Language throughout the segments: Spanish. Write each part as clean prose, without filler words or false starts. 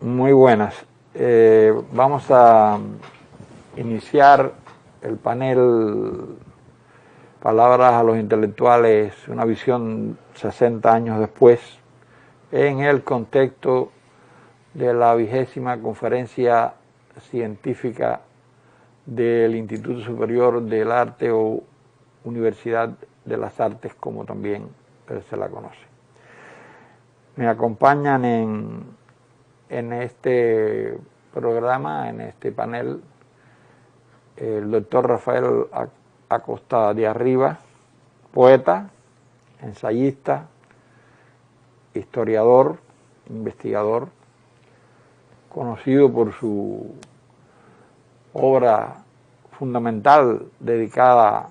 Muy buenas. Vamos a iniciar el panel Palabras a los intelectuales, una visión 60 años después, en el contexto de la 20ª Conferencia Científica del Instituto Superior del Arte o Universidad de las Artes, como también se la conoce. Me acompañan en este programa, en este panel, el doctor Rafael Acosta de Arriba, poeta, ensayista, historiador, investigador, conocido por su obra fundamental dedicada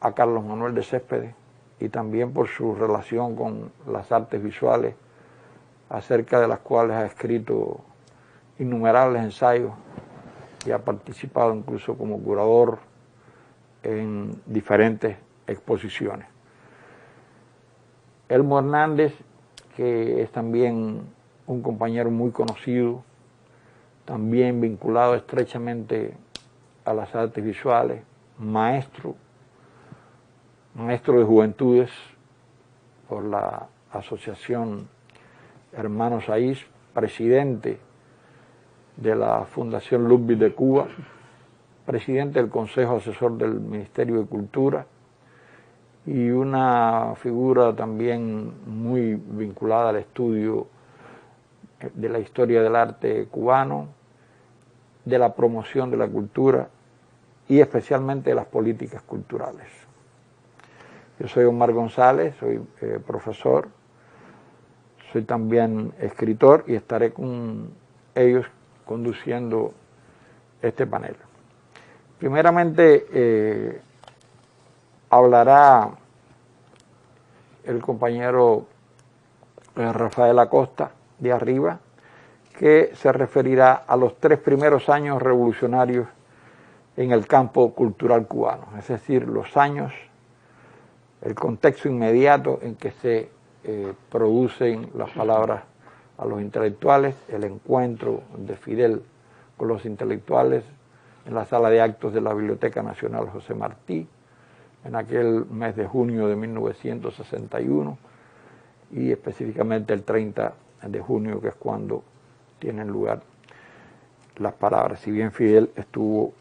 a Carlos Manuel de Céspedes y también por su relación con las artes visuales, acerca de las cuales ha escrito innumerables ensayos y ha participado incluso como curador en diferentes exposiciones. Elmo Hernández, que es también un compañero muy conocido, también vinculado estrechamente a las artes visuales, maestro de juventudes por la Asociación Hermanos Saiz, presidente de la Fundación Ludwig de Cuba, presidente del Consejo Asesor del Ministerio de Cultura y una figura también muy vinculada al estudio de la historia del arte cubano, de la promoción de la cultura y especialmente de las políticas culturales. Yo soy Omar González, soy profesor, soy también escritor y estaré con ellos conduciendo este panel. Primeramente hablará el compañero Rafael Acosta de Arriba, que se referirá a los 3 primeros años revolucionarios en el campo cultural cubano, es decir, los años, el contexto inmediato en que se producen las palabras a los intelectuales, el encuentro de Fidel con los intelectuales en la sala de actos de la Biblioteca Nacional José Martí, en aquel mes de junio de 1961, y específicamente el 30 de junio, que es cuando tienen lugar las palabras, si bien Fidel estuvo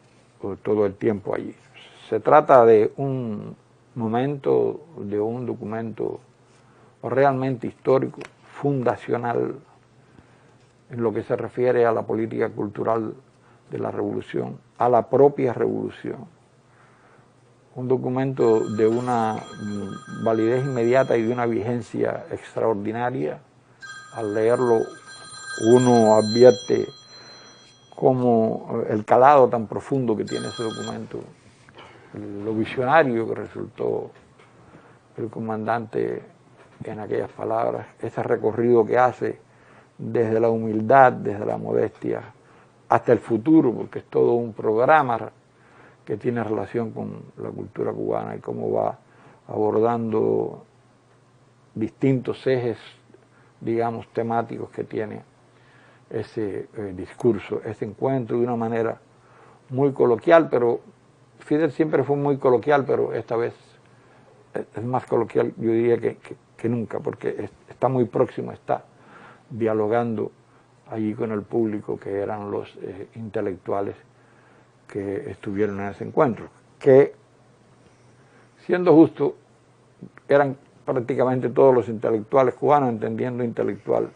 todo el tiempo allí. Se trata de un momento, de un documento realmente histórico, fundacional, en lo que se refiere a la política cultural de la revolución, a la propia revolución. Un documento de una validez inmediata y de una vigencia extraordinaria. Al leerlo uno advierte como el calado tan profundo que tiene ese documento, lo visionario que resultó el comandante en aquellas palabras, ese recorrido que hace desde la humildad, desde la modestia, hasta el futuro, porque es todo un programa que tiene relación con la cultura cubana y cómo va abordando distintos ejes, digamos, temáticos que tiene ese discurso, ese encuentro, de una manera muy coloquial, pero Fidel siempre fue muy coloquial, pero esta vez es más coloquial, yo diría, que nunca, porque está muy próximo, está dialogando allí con el público, que eran los intelectuales que estuvieron en ese encuentro, que, siendo justo, eran prácticamente todos los intelectuales cubanos, entendiendo intelectual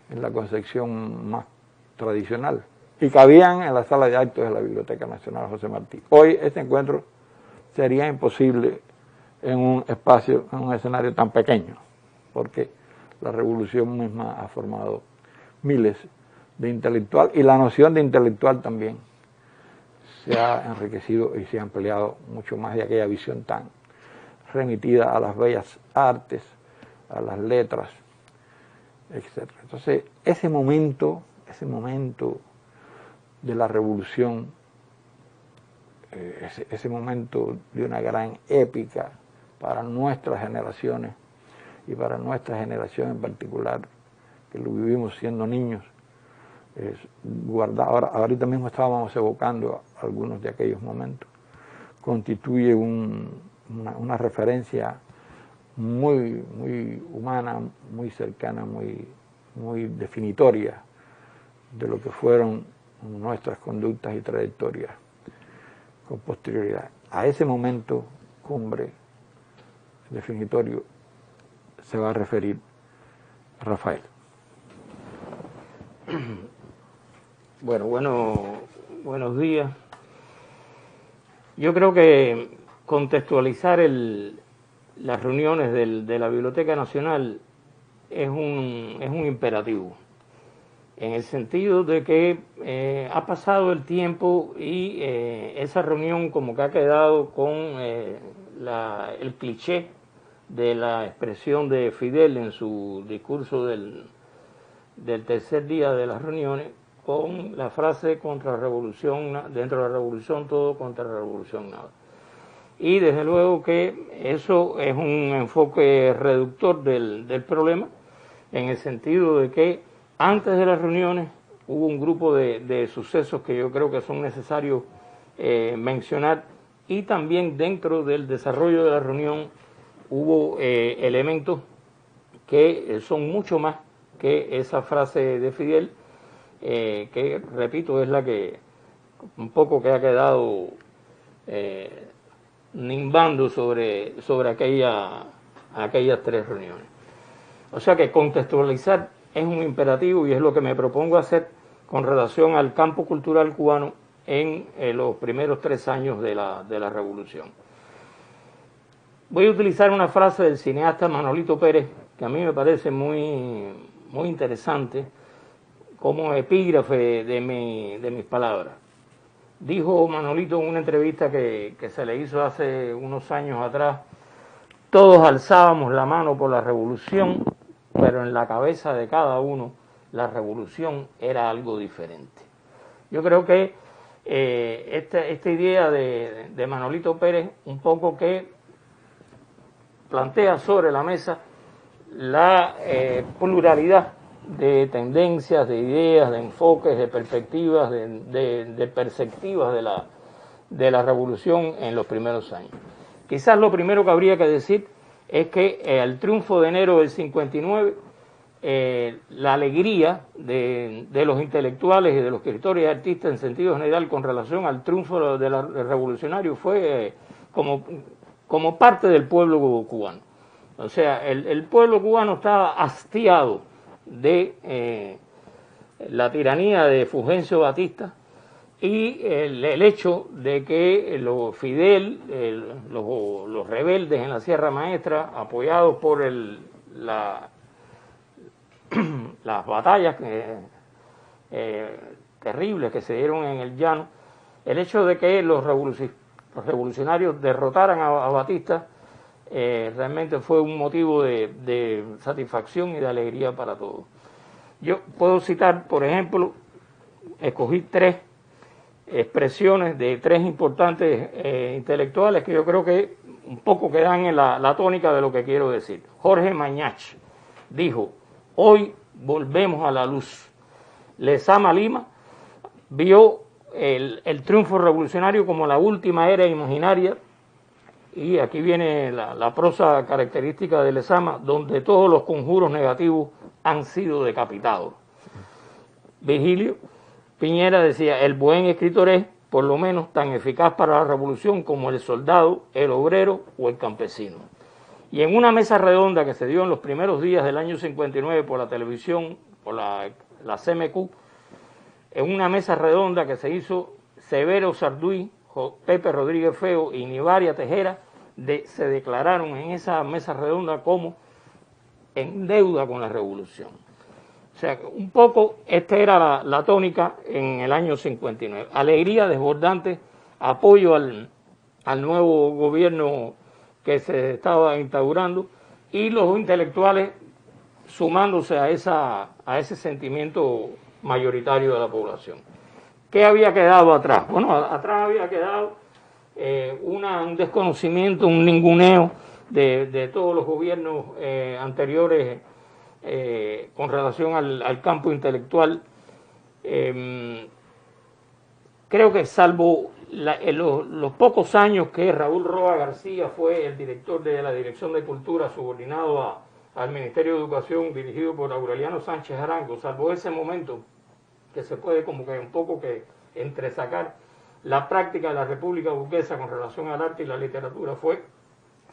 en la concepción más tradicional, y cabían en la sala de actos de la Biblioteca Nacional José Martí. Hoy este encuentro sería imposible en un espacio, en un escenario tan pequeño, porque la revolución misma ha formado miles de intelectuales, y la noción de intelectual también se ha enriquecido y se ha ampliado mucho más de aquella visión tan remitida a las bellas artes, a las letras, etc. Entonces, ese momento de la revolución, ese momento de una gran épica para nuestras generaciones y para nuestra generación en particular, que lo vivimos siendo niños, ahorita mismo estábamos evocando algunos de aquellos momentos, constituye una referencia muy humana, muy cercana, muy definitoria de lo que fueron nuestras conductas y trayectorias con posterioridad. A ese momento cumbre definitorio se va a referir Rafael. Buenos días. Yo creo que contextualizar las reuniones de la Biblioteca Nacional es un imperativo, en el sentido de que ha pasado el tiempo y esa reunión como que ha quedado con el cliché de la expresión de Fidel en su discurso del tercer día de las reuniones, con la frase contrarrevolución, dentro de la revolución todo, contra la revolución nada. Y desde luego que eso es un enfoque reductor del problema, en el sentido de que antes de las reuniones hubo un grupo de sucesos que yo creo que son necesarios mencionar, y también dentro del desarrollo de la reunión hubo elementos que son mucho más que esa frase de Fidel, que repito es la que un poco que ha quedado nimbando sobre aquellas tres reuniones. O sea que contextualizar es un imperativo, y es lo que me propongo hacer con relación al campo cultural cubano en los primeros 3 años de la revolución. Voy a utilizar una frase del cineasta Manolito Pérez, que a mí me parece muy interesante como epígrafe de mis palabras. Dijo Manolito en una entrevista que se le hizo hace unos años atrás: todos alzábamos la mano por la revolución, pero en la cabeza de cada uno la revolución era algo diferente. Yo creo que esta idea de Manolito Pérez un poco que plantea sobre la mesa la pluralidad de tendencias, de ideas, de enfoques, de perspectivas, de perspectivas de la revolución en los primeros años. Quizás lo primero que habría que decir es que al triunfo de enero del 59, la alegría de los intelectuales y de los escritores y artistas en sentido general con relación al triunfo del revolucionario fue como parte del pueblo cubano. O sea, el pueblo cubano estaba hastiado de la tiranía de Fulgencio Batista, y el hecho de que Fidel, los rebeldes en la Sierra Maestra, apoyados por las batallas terribles que se dieron en el llano, el hecho de que los revolucionarios derrotaran a Batista, realmente fue un motivo de satisfacción y de alegría para todos. Yo puedo citar, por ejemplo, escogí 3 expresiones de 3 importantes intelectuales que yo creo que un poco que dan en la tónica de lo que quiero decir. Jorge Mañach dijo: hoy volvemos a la luz. Lezama Lima vio el triunfo revolucionario como la última era imaginaria, y aquí viene la prosa característica de Lezama, donde todos los conjuros negativos han sido decapitados. Virgilio Piñera decía: el buen escritor es, por lo menos, tan eficaz para la revolución como el soldado, el obrero o el campesino. Y en una mesa redonda que se dio en los primeros días del año 59 por la televisión, por la CMQ, en una mesa redonda que se hizo Severo Sarduy, Pepe Rodríguez Feo y Nivaria Tejera, se declararon en esa mesa redonda como en deuda con la revolución. O sea, un poco esta era la tónica en el año 59. Alegría desbordante, apoyo al nuevo gobierno que se estaba instaurando, y los intelectuales sumándose a ese sentimiento mayoritario de la población. ¿Qué había quedado atrás? Bueno, atrás había quedado un desconocimiento, un ninguneo de todos los gobiernos anteriores con relación al campo intelectual, Creo que salvo los pocos años que Raúl Roa García fue el director de la Dirección de Cultura subordinado al Ministerio de Educación dirigido por Aureliano Sánchez Arango, salvo ese momento que se puede como que un poco que entresacar la práctica de la República Burguesa con relación al arte y la literatura, fue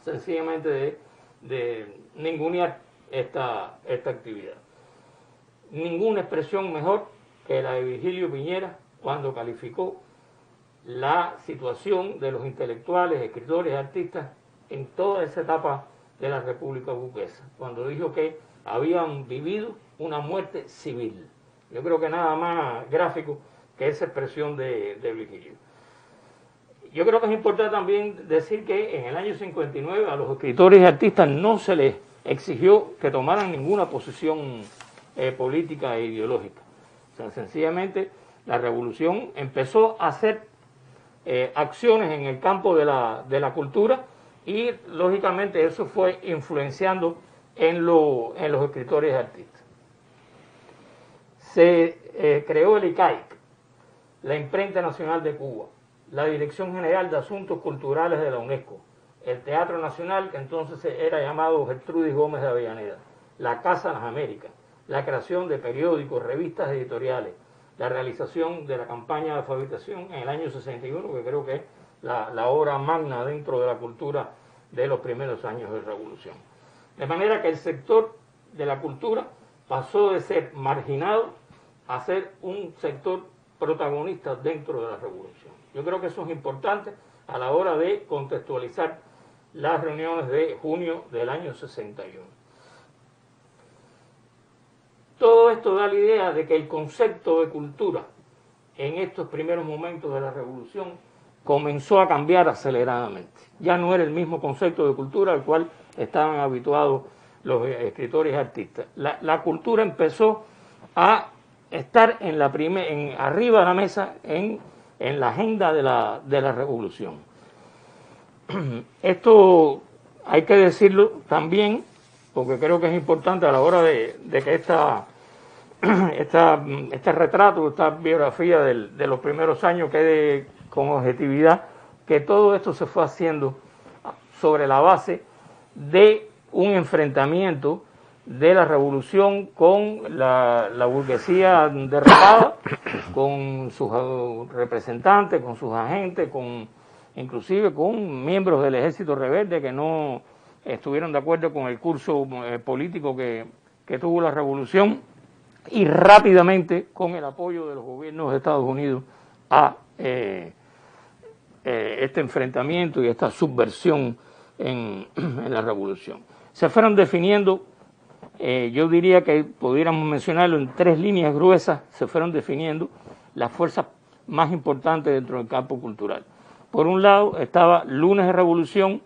sencillamente de ningunear esta actividad. Ninguna expresión mejor que la de Virgilio Piñera cuando calificó la situación de los intelectuales, escritores, artistas en toda esa etapa de la República Burguesa, cuando dijo que habían vivido una muerte civil. Yo creo que nada más gráfico que esa expresión de Virgilio. Yo creo que es importante también decir que en el año 59 a los escritores y artistas no se les exigió que tomaran ninguna posición política e ideológica. O sea, sencillamente la revolución empezó a hacer acciones en el campo de la cultura y lógicamente eso fue influenciando en los escritores y artistas. Se creó el ICAIC, la Imprenta Nacional de Cuba, la Dirección General de Asuntos Culturales de la UNESCO, el Teatro Nacional, que entonces era llamado Gertrudis Gómez de Avellaneda, la Casa de las Américas, la creación de periódicos, revistas editoriales, la realización de la campaña de alfabetización en el año 61, que creo que es la obra magna dentro de la cultura de los primeros años de revolución. De manera que el sector de la cultura pasó de ser marginado a ser un sector protagonista dentro de la revolución. Yo creo que eso es importante a la hora de contextualizar las reuniones de junio del año 61. Todo esto da la idea de que el concepto de cultura en estos primeros momentos de la revolución comenzó a cambiar aceleradamente. Ya no era el mismo concepto de cultura al cual estaban habituados los escritores y artistas. La cultura empezó a estar arriba de la mesa en la agenda de la revolución. Esto hay que decirlo también, porque creo que es importante a la hora de que este retrato, esta biografía de los primeros años quede con objetividad, que todo esto se fue haciendo sobre la base de un enfrentamiento de la revolución con la burguesía derrotada, con sus representantes, con sus agentes, inclusive con miembros del ejército rebelde que no estuvieron de acuerdo con el curso político que tuvo la revolución, y rápidamente con el apoyo de los gobiernos de Estados Unidos a este enfrentamiento y esta subversión en la revolución. Se fueron definiendo, yo diría que pudiéramos mencionarlo en tres líneas gruesas, se fueron definiendo las fuerzas más importantes dentro del campo cultural. Por un lado estaba Lunes de Revolución,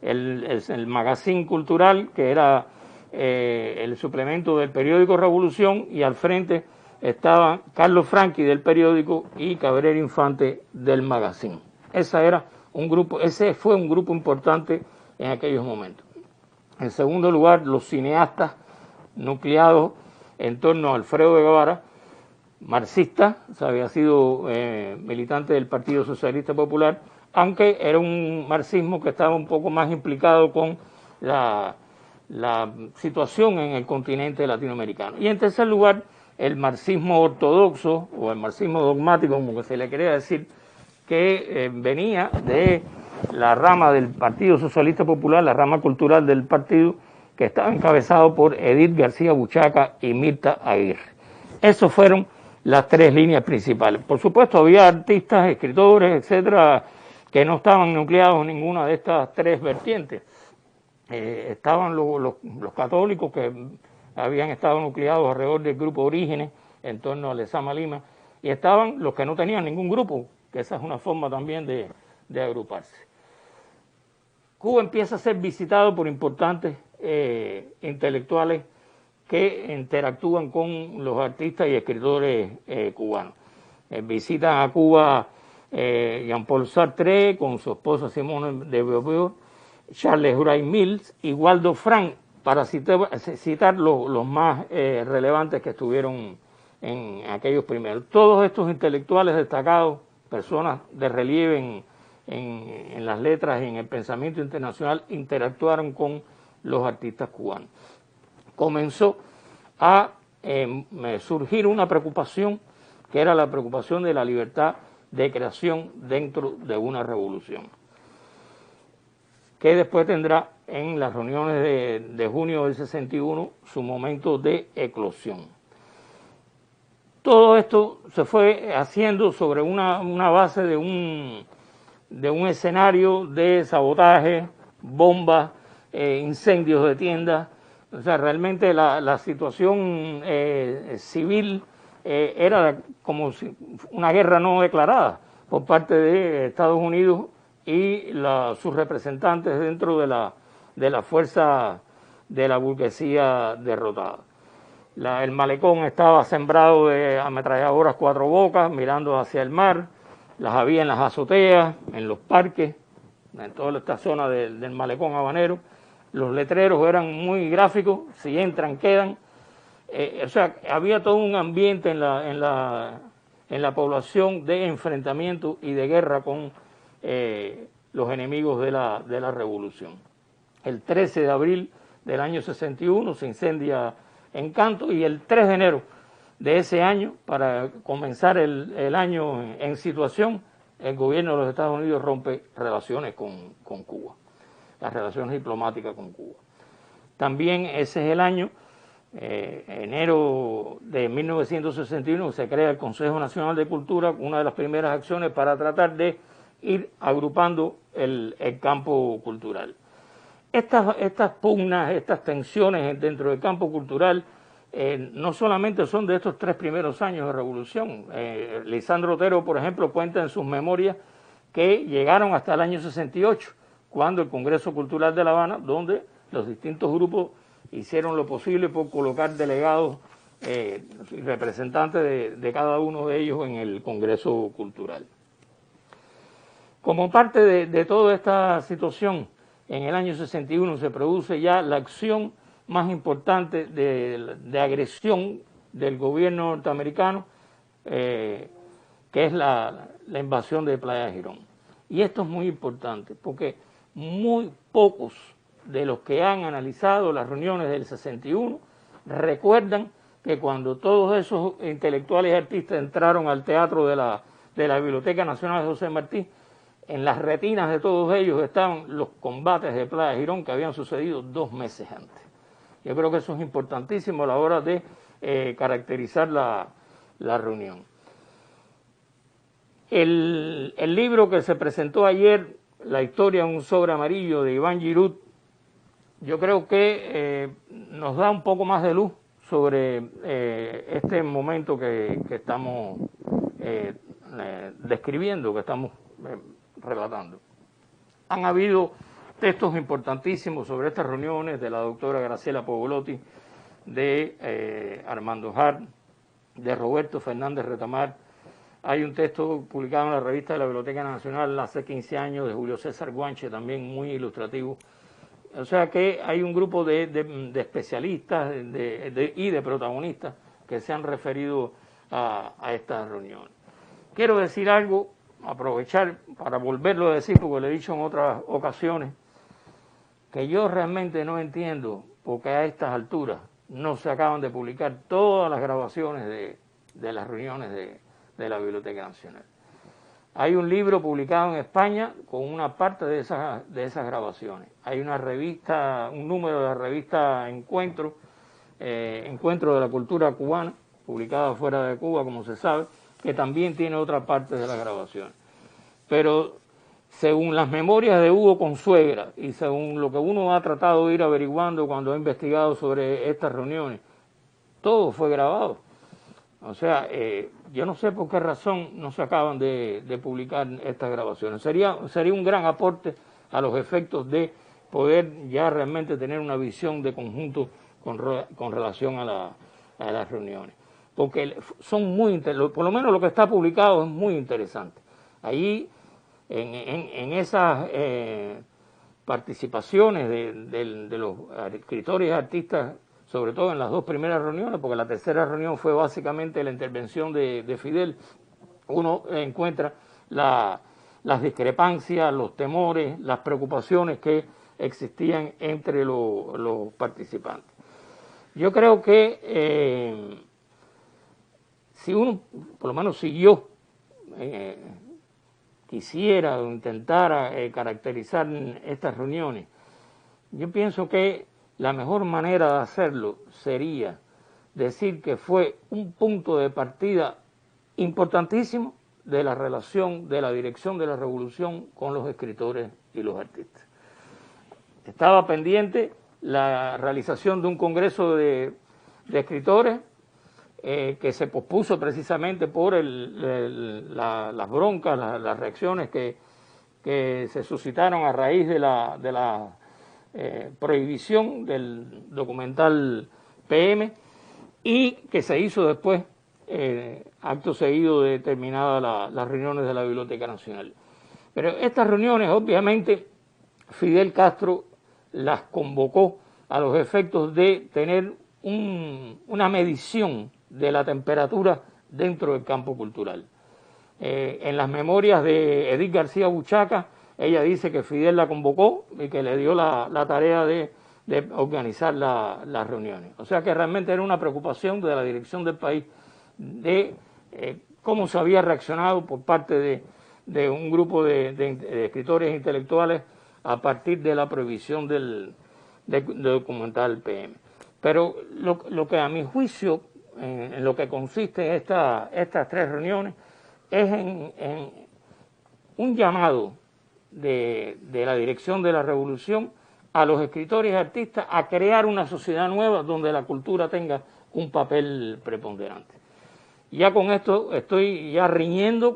el magazine cultural, que era el suplemento del periódico Revolución, y al frente estaban Carlos Franchi del periódico y Cabrera Infante del magazine. Ese fue un grupo importante en aquellos momentos. En segundo lugar, los cineastas nucleados en torno a Alfredo de Guevara, marxista, o sea, había sido militante del Partido Socialista Popular, aunque era un marxismo que estaba un poco más implicado con la situación en el continente latinoamericano. Y en tercer lugar, el marxismo ortodoxo, o el marxismo dogmático, como que se le quería decir, que venía de la rama del Partido Socialista Popular, la rama cultural del partido, que estaba encabezado por Edith García Buchaca y Mirta Aguirre. Esas fueron las tres líneas principales. Por supuesto, había artistas, escritores, etcétera, que no estaban nucleados en ninguna de estas tres vertientes. Estaban los católicos, que habían estado nucleados alrededor del grupo Orígenes, en torno a Lezama Lima, y estaban los que no tenían ningún grupo, que esa es una forma también de agruparse. Cuba empieza a ser visitado por importantes intelectuales que interactúan con los artistas y escritores cubanos. Visitan a Cuba Jean-Paul Sartre con su esposa Simone de Beauvoir, Charles Wright Mills y Waldo Frank, para citar los más relevantes que estuvieron en aquellos primeros. Todos estos intelectuales destacados, personas de relieve en las letras y en el pensamiento internacional, interactuaron con los artistas cubanos. Comenzó a surgir una preocupación, que era la preocupación de la libertad de creación dentro de una revolución, que después tendrá en las reuniones de junio del 61 su momento de eclosión. Todo esto se fue haciendo sobre una base de un escenario de sabotaje, bombas, incendios de tiendas. O sea, realmente la situación civil era como una guerra no declarada por parte de Estados Unidos y sus representantes dentro de la fuerza de la burguesía derrotada. El malecón estaba sembrado de ametralladoras cuatro bocas, mirando hacia el mar. Las había en las azoteas, en los parques, en toda esta zona del malecón habanero. Los letreros eran muy gráficos, si entran, quedan. O sea, había todo un ambiente en la población de enfrentamiento y de guerra con los enemigos de la revolución. El 13 de abril del año 61 se incendia Encanto, y el 3 de enero de ese año, para comenzar el año en situación, el gobierno de los Estados Unidos rompe relaciones con Cuba, las relaciones diplomáticas con Cuba. También ese es el año, enero de 1961, se crea el Consejo Nacional de Cultura, una de las primeras acciones para tratar de ir agrupando el campo cultural. Estas pugnas, estas tensiones dentro del campo cultural no solamente son de estos 3 primeros años de revolución. Lisandro Otero, por ejemplo, cuenta en sus memorias que llegaron hasta el año 68, cuando el Congreso Cultural de La Habana, donde los distintos grupos hicieron lo posible por colocar delegados y representantes de cada uno de ellos en el Congreso Cultural. Como parte de toda esta situación, en el año 61 se produce ya la acción más importante de agresión del gobierno norteamericano, que es la invasión de Playa Girón. Y esto es muy importante, porque muy pocos de los que han analizado las reuniones del 61 recuerdan que cuando todos esos intelectuales y artistas entraron al teatro de la Biblioteca Nacional de José Martí, en las retinas de todos ellos estaban los combates de Playa Girón que habían sucedido 2 meses antes. Yo creo que eso es importantísimo a la hora de caracterizar la reunión. El libro que se presentó ayer, La historia en un sobre amarillo, de Iván Giroud, yo creo que nos da un poco más de luz sobre este momento que estamos describiendo, que estamos relatando. Han habido textos importantísimos sobre estas reuniones de la doctora Graciela Pogolotti, de Armando Hart, de Roberto Fernández Retamar. Hay un texto publicado en la revista de la Biblioteca Nacional hace 15 años de Julio César Guanche, también muy ilustrativo. O sea que hay un grupo de especialistas y de protagonistas que se han referido a estas reuniones. Quiero decir algo, aprovechar para volverlo a decir, porque lo he dicho en otras ocasiones, que yo realmente no entiendo por qué a estas alturas no se acaban de publicar todas las grabaciones de las reuniones de la Biblioteca Nacional. Hay un libro publicado en España con una parte de esas grabaciones. Hay una revista, un número de la revista Encuentro de la Cultura Cubana, publicada fuera de Cuba, como se sabe, que también tiene otra parte de las grabaciones. Pero según las memorias de Hugo Consuegra y según lo que uno ha tratado de ir averiguando cuando ha investigado sobre estas reuniones, todo fue grabado. O sea, yo no sé por qué razón no se acaban de publicar estas grabaciones. Sería un gran aporte a los efectos de poder ya realmente tener una visión de conjunto con relación a las reuniones. Porque son por lo menos lo que está publicado es muy interesante. Ahí, en esas participaciones de los escritores y artistas sobre todo en las dos primeras reuniones, porque la tercera reunión fue básicamente la intervención de Fidel, uno encuentra las discrepancias, los temores, las preocupaciones que existían entre los participantes. Yo creo que si uno, por lo menos si yo quisiera o intentara caracterizar estas reuniones, yo pienso que la mejor manera de hacerlo sería decir que fue un punto de partida importantísimo de la relación de la dirección de la revolución con los escritores y los artistas. Estaba pendiente la realización de un congreso de escritores que se pospuso precisamente por las broncas, las reacciones que se suscitaron a raíz de la prohibición del documental PM, y que se hizo después, acto seguido de terminadas las reuniones de la Biblioteca Nacional. Pero estas reuniones, obviamente, Fidel Castro las convocó a los efectos de tener una medición de la temperatura dentro del campo cultural. En las memorias de Edith García Buchaca, ella dice que Fidel la convocó y que le dio la tarea de organizar las reuniones. O sea que realmente era una preocupación de la dirección del país de cómo se había reaccionado por parte de un grupo de escritores intelectuales a partir de la prohibición del documental PM. Pero lo que a mi juicio, en lo que consiste estas tres reuniones, es en un llamado de la dirección de la revolución a los escritores y artistas a crear una sociedad nueva donde la cultura tenga un papel preponderante. Ya con esto estoy ya riñendo,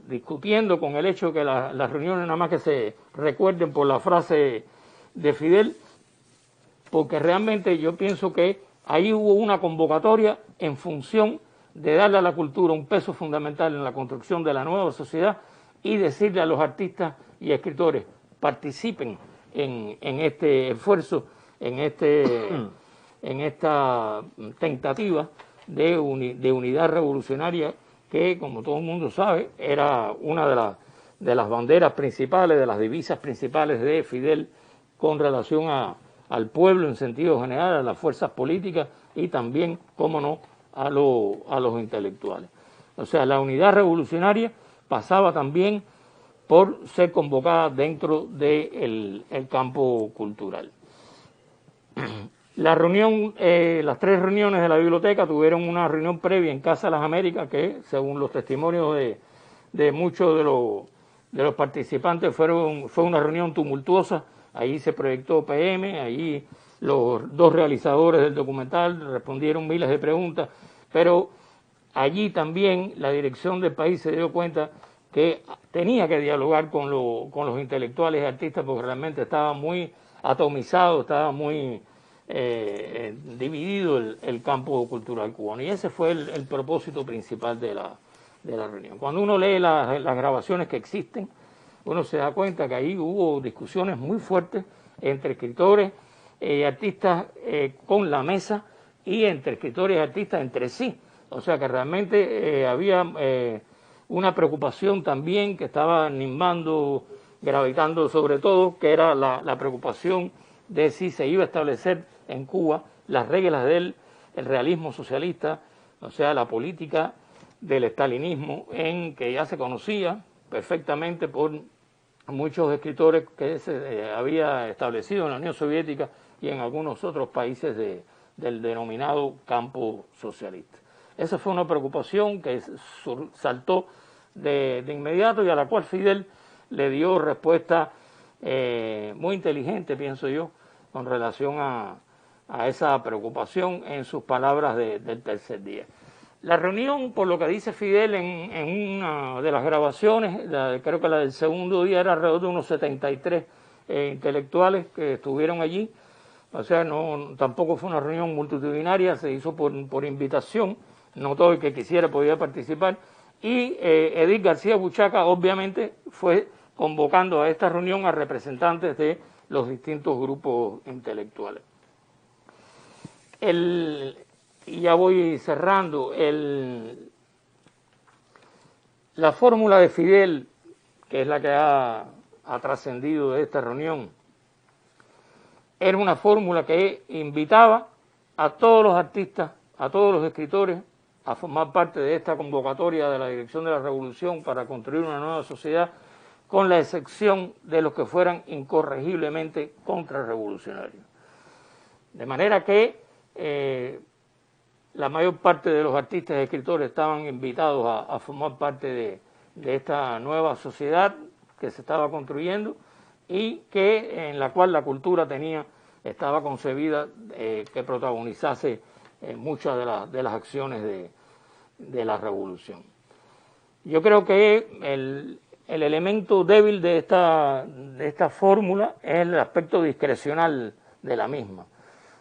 discutiendo con el hecho que las reuniones nada más que se recuerden por la frase de Fidel, porque realmente yo pienso que ahí hubo una convocatoria en función de darle a la cultura un peso fundamental en la construcción de la nueva sociedad y decirle a los artistas y escritores, participen en este esfuerzo, en esta tentativa de unidad revolucionaria que, como todo el mundo sabe, era una de las banderas principales, de las divisas principales de Fidel con relación al pueblo en sentido general, a las fuerzas políticas y también, cómo no, a los intelectuales. O sea, la unidad revolucionaria pasaba también por ser convocada dentro del campo cultural. La reunión, las tres reuniones de la biblioteca tuvieron una reunión previa en Casa de las Américas que, según los testimonios de muchos de los participantes, fue una reunión tumultuosa. Ahí se proyectó PM, ahí los dos realizadores del documental respondieron miles de preguntas, pero allí también la dirección del país se dio cuenta que tenía que dialogar con los intelectuales y artistas porque realmente estaba muy atomizado, estaba muy dividido el campo cultural cubano, y ese fue el propósito principal de la reunión. Cuando uno lee las grabaciones que existen, uno se da cuenta que ahí hubo discusiones muy fuertes entre escritores y artistas con la mesa y entre escritores y artistas entre sí. O sea que realmente había una preocupación también que estaba animando, gravitando sobre todo, que era la preocupación de si se iba a establecer en Cuba las reglas del realismo socialista, o sea, la política del estalinismo, en que ya se conocía perfectamente por muchos escritores que se había establecido en la Unión Soviética y en algunos otros países del denominado campo socialista. Esa fue una preocupación que saltó de inmediato y a la cual Fidel le dio respuesta muy inteligente, pienso yo, con relación a esa preocupación en sus palabras del tercer día. La reunión, por lo que dice Fidel en una de las grabaciones, creo que la del segundo día, era alrededor de unos 73 intelectuales que estuvieron allí. O sea, tampoco fue una reunión multitudinaria, se hizo por invitación, no todo el que quisiera podía participar. Y Edith García Buchaca, obviamente, fue convocando a esta reunión a representantes de los distintos grupos intelectuales. y ya voy cerrando, la fórmula de Fidel, que es la que ha trascendido de esta reunión, era una fórmula que invitaba a todos los artistas, a todos los escritores, a formar parte de esta convocatoria de la Dirección de la Revolución para construir una nueva sociedad, con la excepción de los que fueran incorregiblemente contrarrevolucionarios. De manera que la mayor parte de los artistas y escritores estaban invitados a formar parte de esta nueva sociedad que se estaba construyendo y en la cual la cultura estaba concebida que protagonizase muchas de las acciones de la revolución. Yo creo que el elemento débil de esta fórmula es el aspecto discrecional de la misma.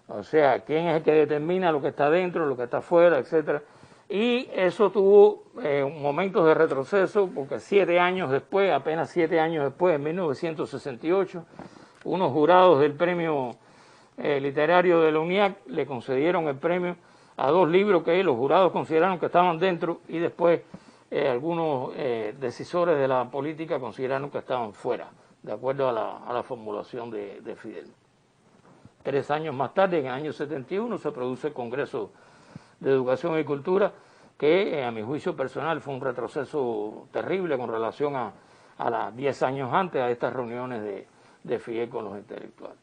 O sea, quién es el que determina lo que está dentro, lo que está afuera, etcétera. Y eso tuvo momentos de retroceso, porque 7 años después, apenas 7 años después, en 1968, unos jurados del premio literario de la UNIAC le concedieron el premio a 2 libros que los jurados consideraron que estaban dentro, y después algunos decisores de la política consideraron que estaban fuera, de acuerdo a la formulación de Fidel. 3 años más tarde, en el año 71, se produce el Congreso de Educación y Cultura, que a mi juicio personal fue un retroceso terrible con relación a las 10 años antes, a estas reuniones de Fidel con los intelectuales.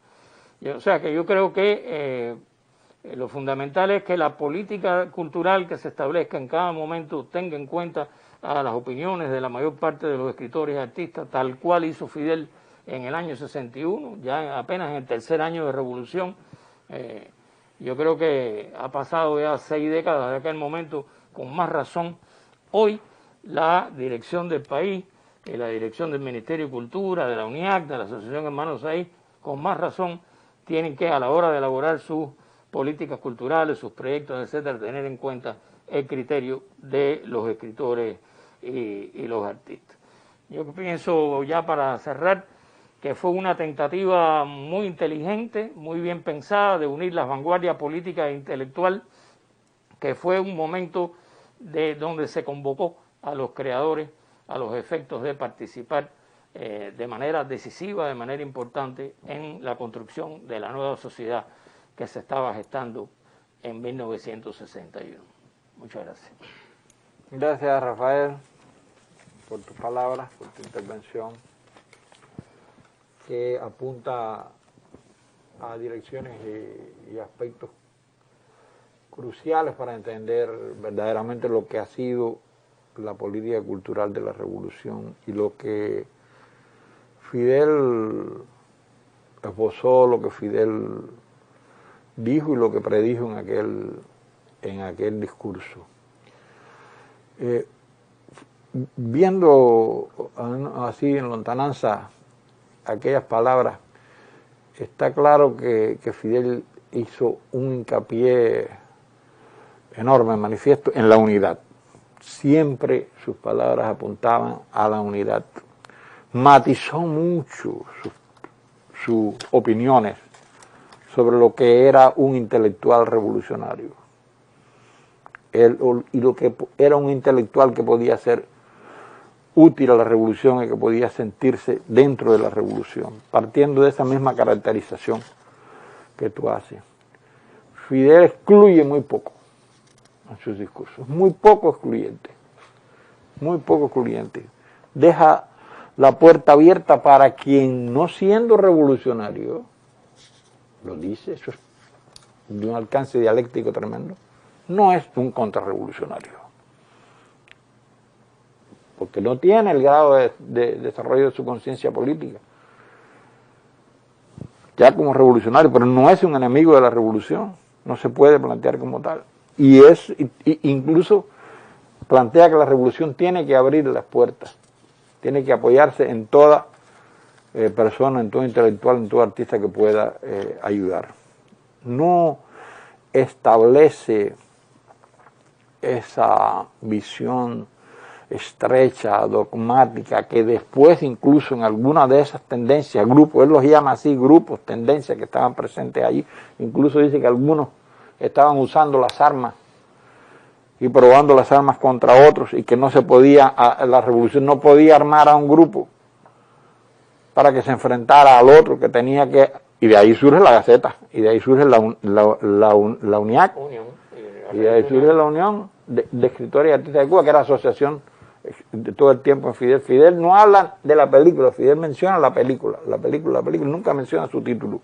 O sea que yo creo que lo fundamental es que la política cultural que se establezca en cada momento tenga en cuenta a las opiniones de la mayor parte de los escritores y artistas, tal cual hizo Fidel en el año 61, ya apenas en el 3er año de revolución. Yo creo que ha pasado ya 6 décadas de aquel momento. Con más razón, hoy la dirección del país, la dirección del Ministerio de Cultura, de la UNIAC, de la Asociación Hermanos Ahí, con más razón tienen que, a la hora de elaborar sus políticas culturales, sus proyectos, etcétera, tener en cuenta el criterio de los escritores y los artistas. Yo pienso, ya para cerrar, que fue una tentativa muy inteligente, muy bien pensada, de unir las vanguardias política e intelectual, que fue un momento donde se convocó a los creadores a los efectos de participar de manera decisiva, de manera importante, en la construcción de la nueva sociedad que se estaba gestando en 1961. Muchas gracias. Gracias, Rafael, por tus palabras, por tu intervención, que apunta a direcciones y aspectos cruciales para entender verdaderamente lo que ha sido la política cultural de la revolución y lo que Fidel esbozó, lo que Fidel dijo y lo que predijo en aquel discurso. Viendo así en lontananza aquellas palabras, está claro que Fidel hizo un hincapié enorme, manifiesto, en la unidad. Siempre sus palabras apuntaban a la unidad. Matizó mucho sus opiniones sobre lo que era un intelectual revolucionario. Y lo que era un intelectual que podía ser útil a la revolución y que podía sentirse dentro de la revolución, partiendo de esa misma caracterización que tú haces. Fidel excluye muy poco en sus discursos, muy poco excluyente, deja la puerta abierta para quien, no siendo revolucionario, lo dice, eso es de un alcance dialéctico tremendo, no es un contrarrevolucionario, porque no tiene el grado de desarrollo de su conciencia política, ya como revolucionario, pero no es un enemigo de la revolución, no se puede plantear como tal. Y incluso plantea que la revolución tiene que abrir las puertas, tiene que apoyarse en toda persona, en todo intelectual, en todo artista que pueda ayudar. No establece esa visión estrecha, dogmática, que después incluso en alguna de esas tendencias, grupos, él los llama así, grupos, tendencias que estaban presentes allí, incluso dice que algunos estaban usando las armas y probando las armas contra otros y que no se podía, la revolución no podía armar a un grupo para que se enfrentara al otro que tenía que, y de ahí surge la Gaceta, y de ahí surge la UNIAC, y de ahí surge la Unión de Escritores y Artistas de Cuba, que era asociación de todo el tiempo en Fidel. Fidel no habla de la película, Fidel menciona la película, nunca menciona su título,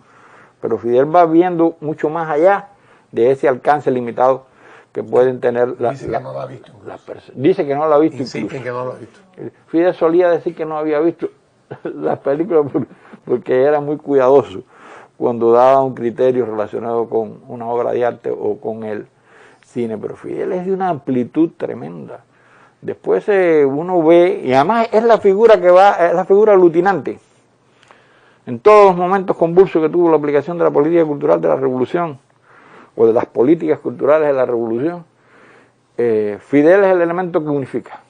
pero Fidel va viendo mucho más allá de ese alcance limitado que pueden tener dice que no lo ha visto. Dice que no lo ha visto. Insisten que no lo ha visto. Fidel solía decir que no había visto las películas porque era muy cuidadoso cuando daba un criterio relacionado con una obra de arte o con el cine, pero Fidel es de una amplitud tremenda. Después uno ve, y además es la figura que va, es la figura aglutinante. En todos los momentos convulsos que tuvo la aplicación de la política cultural de la revolución, o de las políticas culturales de la revolución, Fidel es el elemento que unifica.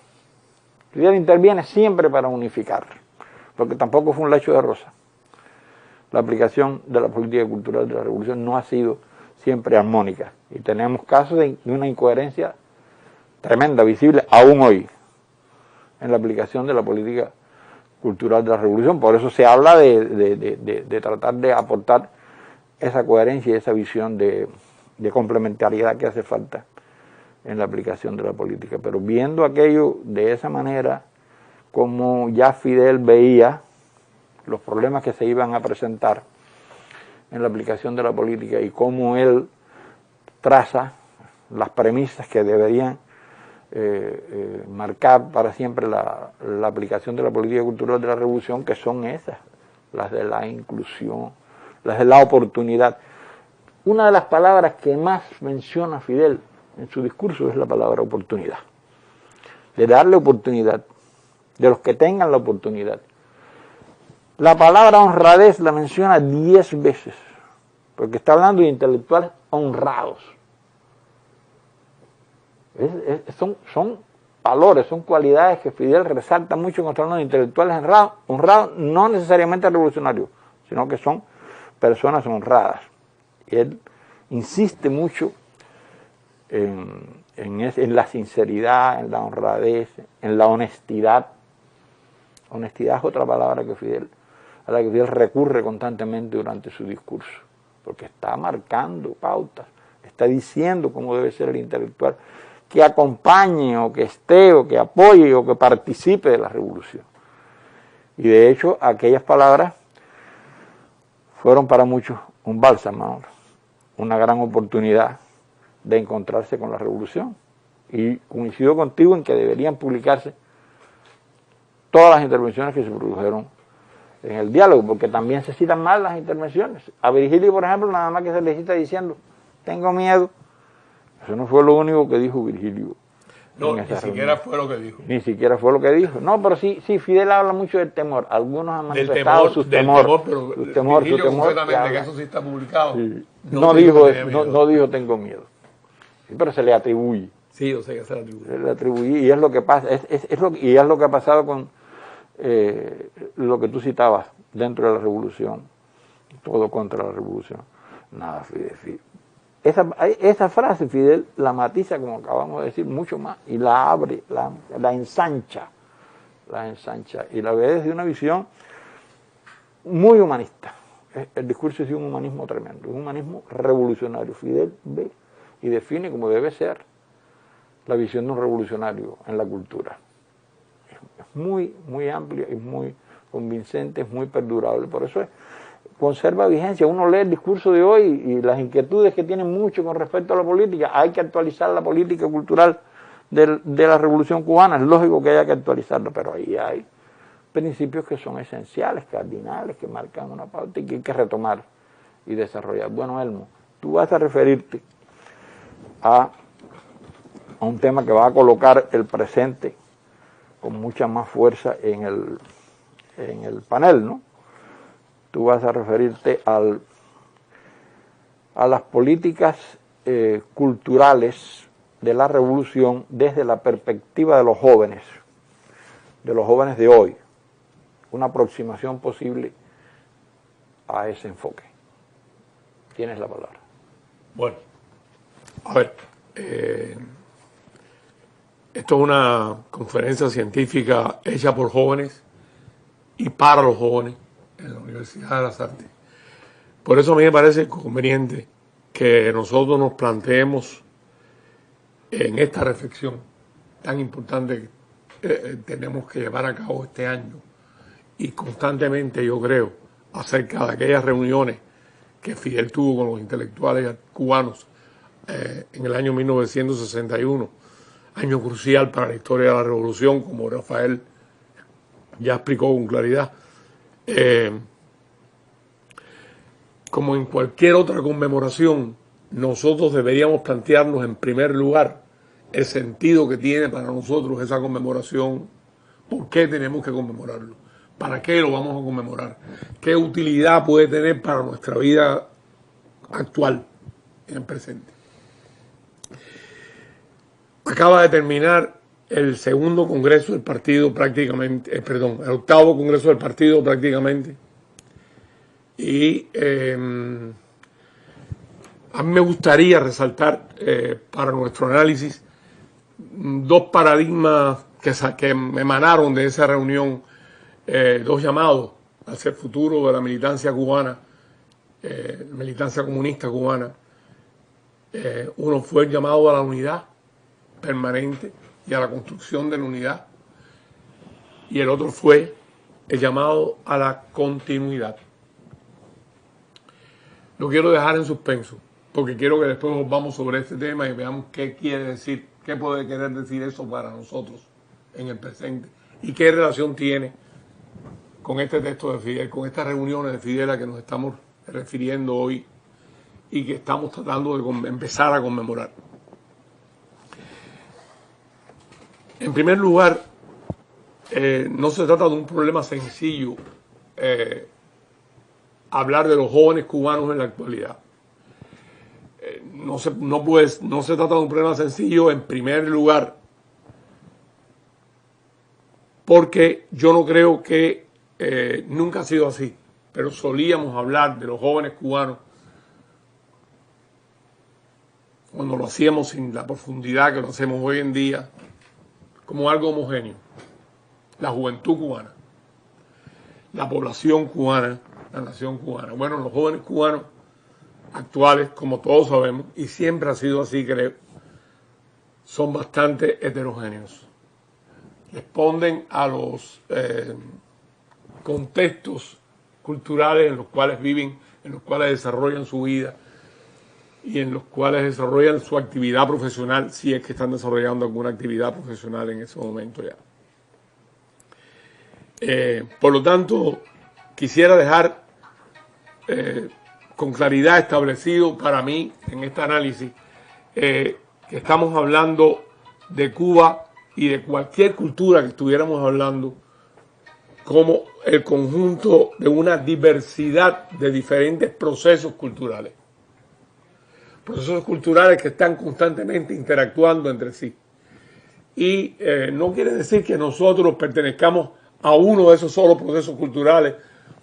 Fidel interviene siempre para unificar, porque tampoco fue un lecho de rosa. La aplicación de la política cultural de la revolución no ha sido siempre armónica, y tenemos casos de una incoherencia tremenda, visible aún hoy, en la aplicación de la política cultural de la revolución. Por eso se habla de tratar de aportar esa coherencia y esa visión de complementariedad que hace falta en la aplicación de la política. Pero viendo aquello de esa manera, como ya Fidel veía los problemas que se iban a presentar en la aplicación de la política y cómo él traza las premisas que deberían marcar para siempre la aplicación de la política cultural de la revolución, que son esas, las de la inclusión, las de la oportunidad. Una de las palabras que más menciona Fidel en su discurso es la palabra oportunidad, de darle oportunidad, de los que tengan la oportunidad. La palabra honradez la menciona 10 veces, porque está hablando de intelectuales honrados. Son valores, son cualidades que Fidel resalta mucho cuando está hablando de intelectuales honrados, no necesariamente revolucionarios, sino que son personas honradas. Y él insiste mucho en la sinceridad, en la honradez, en la honestidad. Honestidad es otra palabra a la que Fidel recurre constantemente durante su discurso, porque está marcando pautas, está diciendo cómo debe ser el intelectual que acompañe o que esté o que apoye o que participe de la revolución. Y de hecho aquellas palabras fueron para muchos un bálsamo, una gran oportunidad de encontrarse con la revolución. Y coincido contigo en que deberían publicarse todas las intervenciones que se produjeron en el diálogo, porque también se citan mal las intervenciones. A Virgilio, por ejemplo, nada más que se le cita diciendo, tengo miedo. Eso no fue lo único que dijo Virgilio. No, ni siquiera fue lo que dijo. Ni siquiera fue lo que dijo. No, pero sí, Fidel habla mucho del temor. Algunos han manifestado su temor. Virgilio concretamente, que eso sí está publicado. Sí. No dijo tengo miedo. Sí, pero se le atribuye. Sí, yo sé que se le atribuye. Se le atribuye y es lo que pasa. Es lo que ha pasado con lo que tú citabas dentro de la revolución. Todo contra la revolución. Nada, Fidel. Esa frase Fidel la matiza, como acabamos de decir, mucho más, y la abre, la ensancha, y la ve desde una visión muy humanista. El discurso es de un humanismo tremendo, un humanismo revolucionario. Fidel ve y define como debe ser la visión de un revolucionario en la cultura. Es muy, muy amplia, es muy convincente, es muy perdurable. Por eso conserva vigencia. Uno lee el discurso de hoy y las inquietudes que tienen mucho con respecto a la política. Hay que actualizar la política cultural de la Revolución Cubana. Es lógico que haya que actualizarla, pero ahí hay principios que son esenciales, cardinales, que marcan una pauta y que hay que retomar y desarrollar. Bueno, Elmo, tú vas a referirte a un tema que va a colocar el presente con mucha más fuerza en el panel, ¿no? Tú vas a referirte a las políticas culturales de la revolución desde la perspectiva de los jóvenes de hoy, una aproximación posible a ese enfoque. Tienes la palabra. Bueno, A ver, esto es una conferencia científica hecha por jóvenes y para los jóvenes en la Universidad de las Artes. Por eso a mí me parece conveniente que nosotros nos planteemos en esta reflexión tan importante que tenemos que llevar a cabo este año y constantemente, yo creo, acerca de aquellas reuniones que Fidel tuvo con los intelectuales cubanos en el año 1961, año crucial para la historia de la revolución, como Rafael ya explicó con claridad. Como en cualquier otra conmemoración, nosotros deberíamos plantearnos en primer lugar el sentido que tiene para nosotros esa conmemoración, por qué tenemos que conmemorarlo, para qué lo vamos a conmemorar, qué utilidad puede tener para nuestra vida actual, en el presente. Acaba de terminar el segundo congreso del partido prácticamente, el octavo congreso del partido prácticamente, y a mí me gustaría resaltar para nuestro análisis dos paradigmas que emanaron de esa reunión, dos llamados hacia el futuro de la militancia cubana, militancia comunista cubana. Uno fue el llamado a la unidad permanente y a la construcción de la unidad, y el otro fue el llamado a la continuidad. Lo quiero dejar en suspenso, porque quiero que después volvamos sobre este tema y veamos qué quiere decir, qué puede querer decir eso para nosotros en el presente y qué relación tiene con este texto de Fidel, con estas reuniones de Fidel a que nos estamos refiriendo hoy y que estamos tratando de empezar a conmemorar. En primer lugar, no se trata de un problema sencillo hablar de los jóvenes cubanos en la actualidad. No se trata de un problema sencillo en primer lugar, porque yo no creo que nunca ha sido así, pero solíamos hablar de los jóvenes cubanos cuando lo hacíamos sin la profundidad que lo hacemos hoy en día, como algo homogéneo. La juventud cubana, la población cubana, la nación cubana. Bueno, los jóvenes cubanos actuales, como todos sabemos, y siempre ha sido así, creo, son bastante heterogéneos. Responden a los contextos culturales en los cuales viven, en los cuales desarrollan su vida y en los cuales desarrollan su actividad profesional, si es que están desarrollando alguna actividad profesional en ese momento ya. Por lo tanto, quisiera dejar con claridad establecido para mí en este análisis que estamos hablando de Cuba y de cualquier cultura que estuviéramos hablando como el conjunto de una diversidad de diferentes procesos culturales. Procesos culturales que están constantemente interactuando entre sí. Y no quiere decir que nosotros pertenezcamos a uno de esos solos procesos culturales.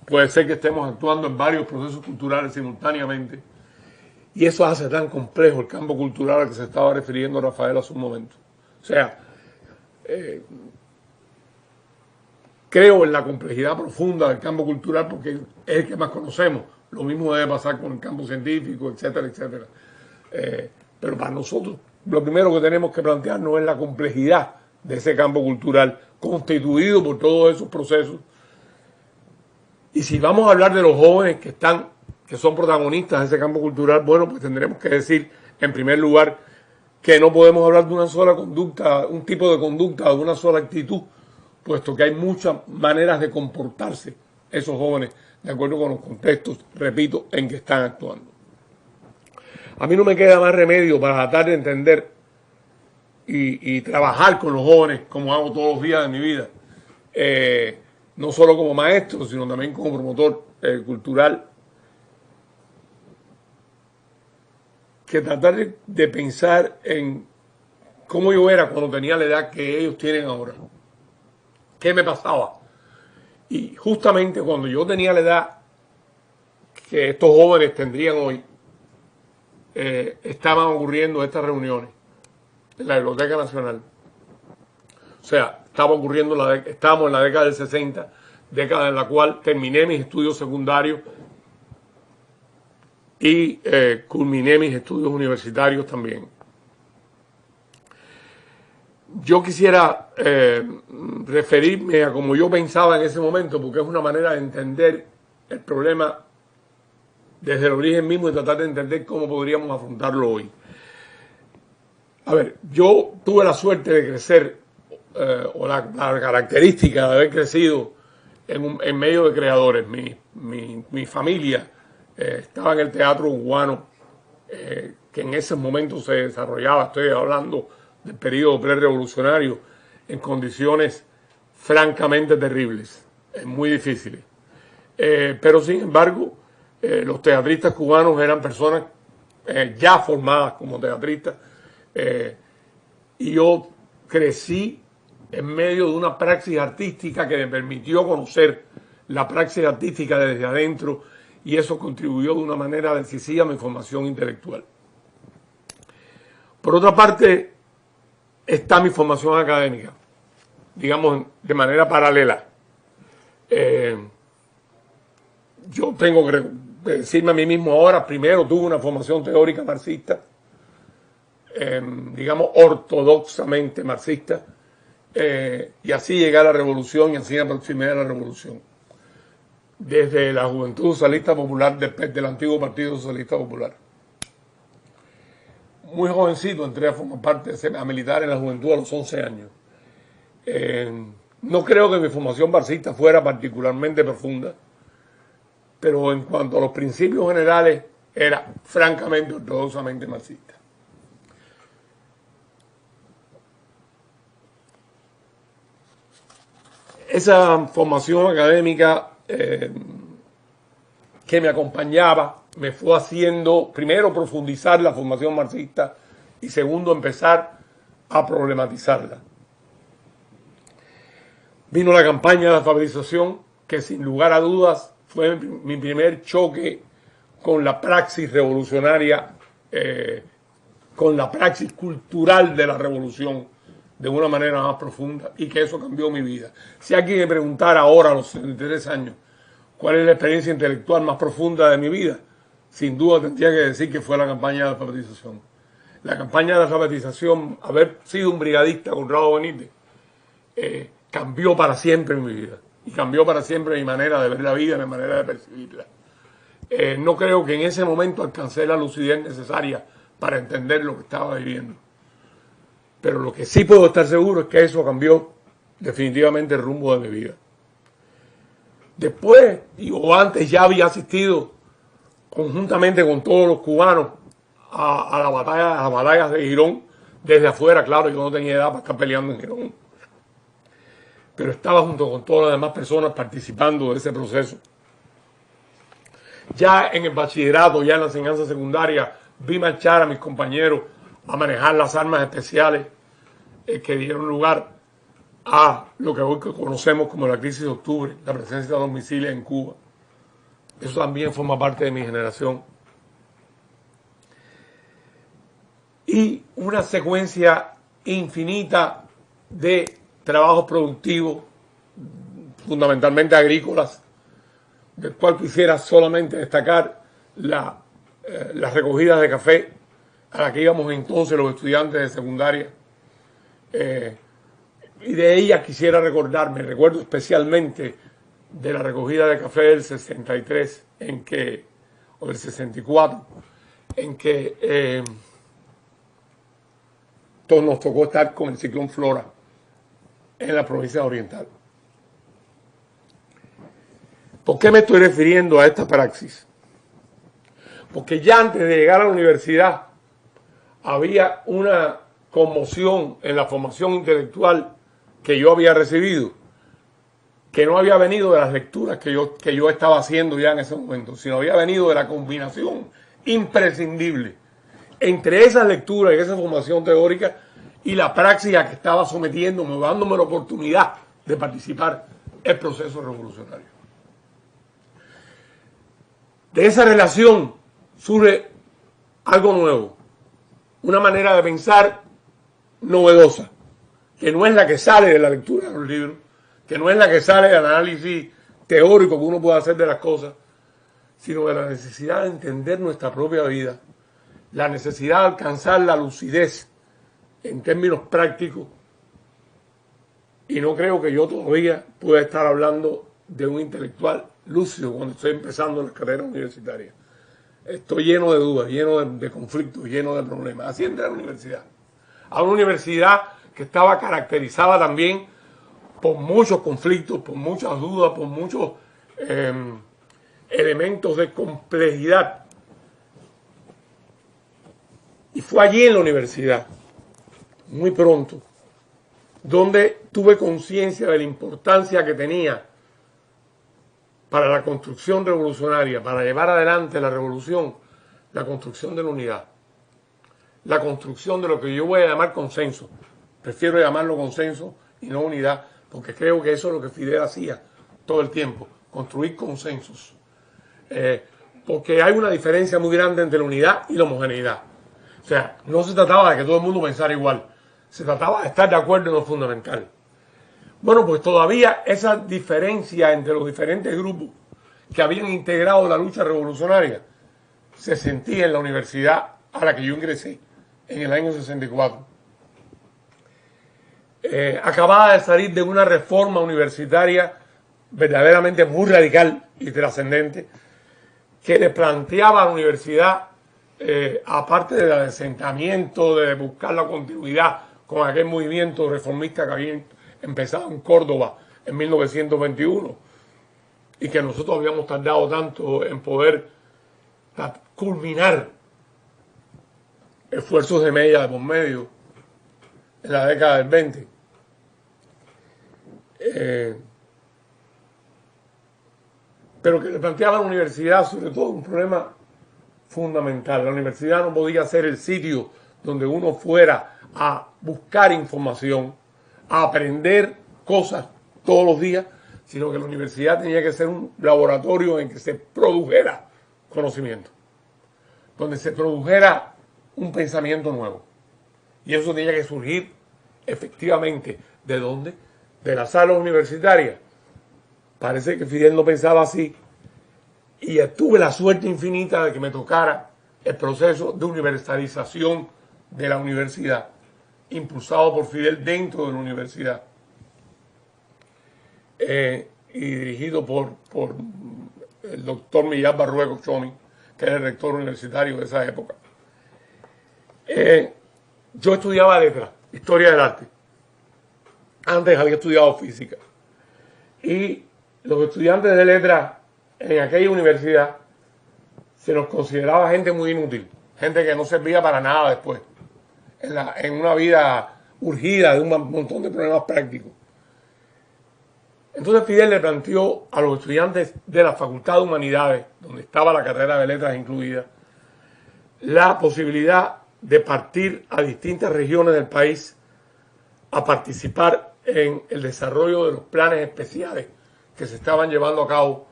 Puede ser que estemos actuando en varios procesos culturales simultáneamente. Y eso hace tan complejo el campo cultural al que se estaba refiriendo Rafael hace un momento. O sea, creo en la complejidad profunda del campo cultural porque es el que más conocemos. Lo mismo debe pasar con el campo científico, etcétera, etcétera. Pero para nosotros lo primero que tenemos que plantearnos es la complejidad de ese campo cultural constituido por todos esos procesos. Y si vamos a hablar de los jóvenes que son protagonistas de ese campo cultural, bueno, pues tendremos que decir, en primer lugar, que no podemos hablar de una sola conducta, un tipo de conducta, de una sola actitud, puesto que hay muchas maneras de comportarse esos jóvenes de acuerdo con los contextos, repito, en que están actuando. A mí no me queda más remedio para tratar de entender y trabajar con los jóvenes como hago todos los días de mi vida, no solo como maestro, sino también como promotor cultural, que tratar de pensar en cómo yo era cuando tenía la edad que ellos tienen ahora. ¿Qué me pasaba? Y justamente cuando yo tenía la edad que estos jóvenes tendrían hoy, estaban ocurriendo estas reuniones en la Biblioteca Nacional. O sea, estábamos en la década del 60, década en la cual terminé mis estudios secundarios y culminé mis estudios universitarios también. Yo quisiera referirme a como yo pensaba en ese momento, porque es una manera de entender el problema desde el origen mismo y tratar de entender cómo podríamos afrontarlo hoy. A ver, yo tuve la suerte de crecer, o la característica de haber crecido en medio de creadores. Mi familia estaba en el teatro cubano, que en ese momento se desarrollaba, estoy hablando del periodo prerevolucionario, en condiciones francamente terribles, muy difíciles. Pero sin embargo, los teatristas cubanos eran personas ya formadas como teatristas, y yo crecí en medio de una praxis artística que me permitió conocer la praxis artística desde adentro, y eso contribuyó de una manera decisiva a mi formación intelectual. Por otra parte, está mi formación académica, digamos, de manera paralela. Yo tengo que decirme a mí mismo ahora, primero tuve una formación teórica marxista, digamos, ortodoxamente marxista, y así llegué a la revolución y así me aproximé a la revolución. Desde la Juventud Socialista Popular, del antiguo Partido Socialista Popular. Muy jovencito entré a formar parte, a militar en la juventud a los 11 años. No creo que mi formación marxista fuera particularmente profunda, pero en cuanto a los principios generales era francamente ortodoxamente marxista. Esa formación académica que me acompañaba me fue haciendo, primero, profundizar la formación marxista y segundo, empezar a problematizarla. Vino la campaña de la alfabetización, que sin lugar a dudas fue mi primer choque con la praxis revolucionaria, con la praxis cultural de la revolución, de una manera más profunda, y que eso cambió mi vida. Si alguien me preguntara ahora, a los 73 años, cuál es la experiencia intelectual más profunda de mi vida, sin duda tendría que decir que fue la campaña de alfabetización. La campaña de alfabetización, haber sido un brigadista con Conrado Benítez, cambió para siempre mi vida. Y cambió para siempre mi manera de ver la vida, mi manera de percibirla. No creo que en ese momento alcancé la lucidez necesaria para entender lo que estaba viviendo. Pero lo que sí puedo estar seguro es que eso cambió definitivamente el rumbo de mi vida. Después, o antes, ya había asistido conjuntamente con todos los cubanos a las batallas de Girón, desde afuera. Claro, yo no tenía edad para estar peleando en Girón, pero estaba junto con todas las demás personas participando de ese proceso. Ya en el bachillerato, ya en la enseñanza secundaria, vi marchar a mis compañeros a manejar las armas especiales que dieron lugar a lo que hoy conocemos como la crisis de octubre, la presencia de los misiles en Cuba. Eso también forma parte de mi generación. Y una secuencia infinita de trabajos productivos, fundamentalmente agrícolas, del cual quisiera solamente destacar las recogidas de café a las que íbamos entonces los estudiantes de secundaria. Y de ellas quisiera recordarme, recuerdo especialmente de la recogida de café del 63, o del 64, en que todos nos tocó estar con el ciclón Flora en la provincia oriental. ¿Por qué me estoy refiriendo a esta praxis? Porque ya antes de llegar a la universidad había una conmoción en la formación intelectual que yo había recibido, que no había venido de las lecturas que yo estaba haciendo ya en ese momento, sino había venido de la combinación imprescindible entre esas lecturas y esa formación teórica y la praxis a que estaba sometiéndome, dándome la oportunidad de participar en el proceso revolucionario. De esa relación surge algo nuevo, una manera de pensar novedosa, que no es la que sale de la lectura de los libros, que no es la que sale del análisis teórico que uno puede hacer de las cosas, sino de la necesidad de entender nuestra propia vida, la necesidad de alcanzar la lucidez en términos prácticos. Y no creo que yo todavía pueda estar hablando de un intelectual lúcido cuando estoy empezando la carrera universitaria. Estoy lleno de dudas, lleno de conflictos, lleno de problemas. Así entré a la universidad. A una universidad que estaba caracterizada también por muchos conflictos, por muchas dudas, por muchos elementos de complejidad. Y fue allí en la universidad, muy pronto, donde tuve conciencia de la importancia que tenía para la construcción revolucionaria, para llevar adelante la revolución, la construcción de la unidad, la construcción de lo que yo voy a llamar consenso. Prefiero llamarlo consenso y no unidad, porque creo que eso es lo que Fidel hacía todo el tiempo, construir consensos. Porque hay una diferencia muy grande entre la unidad y la homogeneidad. O sea, no se trataba de que todo el mundo pensara igual, se trataba de estar de acuerdo en lo fundamental. Bueno, pues todavía esa diferencia entre los diferentes grupos que habían integrado la lucha revolucionaria se sentía en la universidad a la que yo ingresé en el año 64. Acababa de salir de una reforma universitaria verdaderamente muy radical y trascendente que le planteaba a la universidad, aparte del asentamiento, de buscar la continuidad con aquel movimiento reformista que había empezado en Córdoba en 1921 y que nosotros habíamos tardado tanto en poder culminar esfuerzos de Mella de por medio en la década del 20. Pero que le planteaba a la universidad sobre todo un problema fundamental. La universidad no podía ser el sitio donde uno fuera a buscar información, a aprender cosas todos los días, sino que la universidad tenía que ser un laboratorio en que se produjera conocimiento, donde se produjera un pensamiento nuevo. Y eso tenía que surgir efectivamente, ¿de dónde? De las salas universitarias. Parece que Fidel no pensaba así, y tuve la suerte infinita de que me tocara el proceso de universalización de la universidad, impulsado por Fidel dentro de la universidad, y dirigido por el doctor Millán Barrueco Chomi, que era el rector universitario de esa época. Yo estudiaba letras, historia del arte. Antes había estudiado física. Y los estudiantes de letras en aquella universidad se nos consideraba gente muy inútil, gente que no servía para nada después, en una vida urgida de un montón de problemas prácticos. Entonces Fidel le planteó a los estudiantes de la Facultad de Humanidades, donde estaba la carrera de letras incluida, la posibilidad de partir a distintas regiones del país a participar en el desarrollo de los planes especiales que se estaban llevando a cabo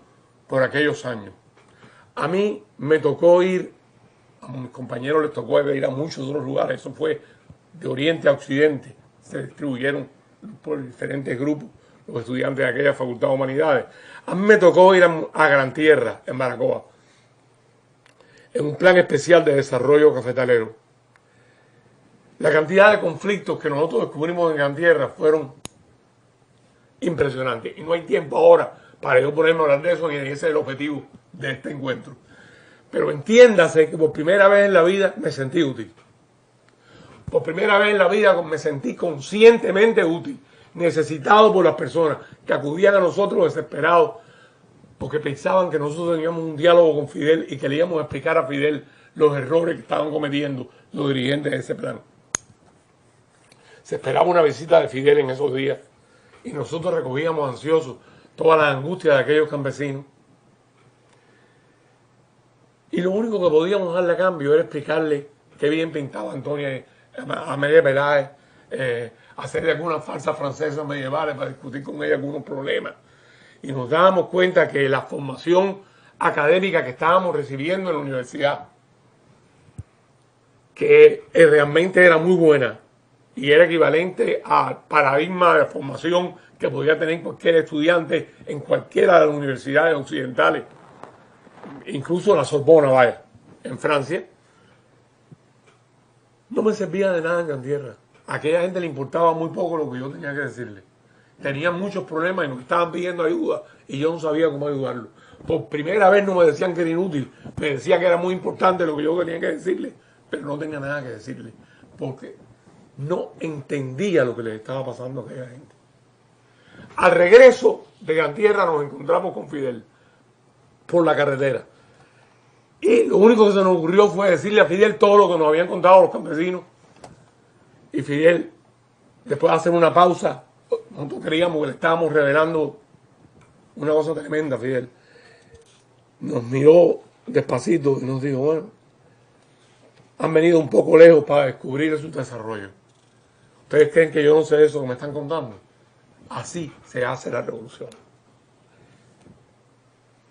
por aquellos años. A mí me tocó ir, a mis compañeros les tocó ir a muchos otros lugares, eso fue de oriente a occidente, se distribuyeron por diferentes grupos los estudiantes de aquella Facultad de Humanidades. A mí me tocó ir a Gran Tierra, en Baracoa, en un plan especial de desarrollo cafetalero. La cantidad de conflictos que nosotros descubrimos en Gran Tierra fueron impresionantes. Y no hay tiempo ahora para yo ponerme a hablar de eso, y ese es el objetivo de este encuentro. Pero entiéndase que por primera vez en la vida me sentí útil. Por primera vez en la vida me sentí conscientemente útil, necesitado por las personas que acudían a nosotros desesperados porque pensaban que nosotros teníamos un diálogo con Fidel y que le íbamos a explicar a Fidel los errores que estaban cometiendo los dirigentes de ese plan. Se esperaba una visita de Fidel en esos días y nosotros recogíamos ansiosos todas las angustias de aquellos campesinos. Y lo único que podíamos darle a cambio era explicarle qué bien pintaba Antonia Amélie Peláez, hacerle algunas falsas francesas medievales para discutir con ella algunos problemas. Y nos dábamos cuenta que la formación académica que estábamos recibiendo en la universidad que realmente era muy buena y era equivalente al paradigma de formación que podía tener cualquier estudiante en cualquiera de las universidades occidentales, incluso la Sorbona, vaya, en Francia, no me servía de nada en Cantierra. A aquella gente le importaba muy poco lo que yo tenía que decirle. Tenían muchos problemas y nos estaban pidiendo ayuda y yo no sabía cómo ayudarlos. Por primera vez no me decían que era inútil, me decían que era muy importante lo que yo tenía que decirle, pero no tenía nada que decirle, porque no entendía lo que les estaba pasando a aquella gente. Al regreso de Cantierra nos encontramos con Fidel por la carretera. Y lo único que se nos ocurrió fue decirle a Fidel todo lo que nos habían contado los campesinos. Y Fidel, después de hacer una pausa, nosotros creíamos que le estábamos revelando una cosa tremenda, Fidel. Nos miró despacito y nos dijo, bueno, han venido un poco lejos para descubrir su desarrollo. ¿Ustedes creen que yo no sé eso que me están contando? Así se hace la revolución.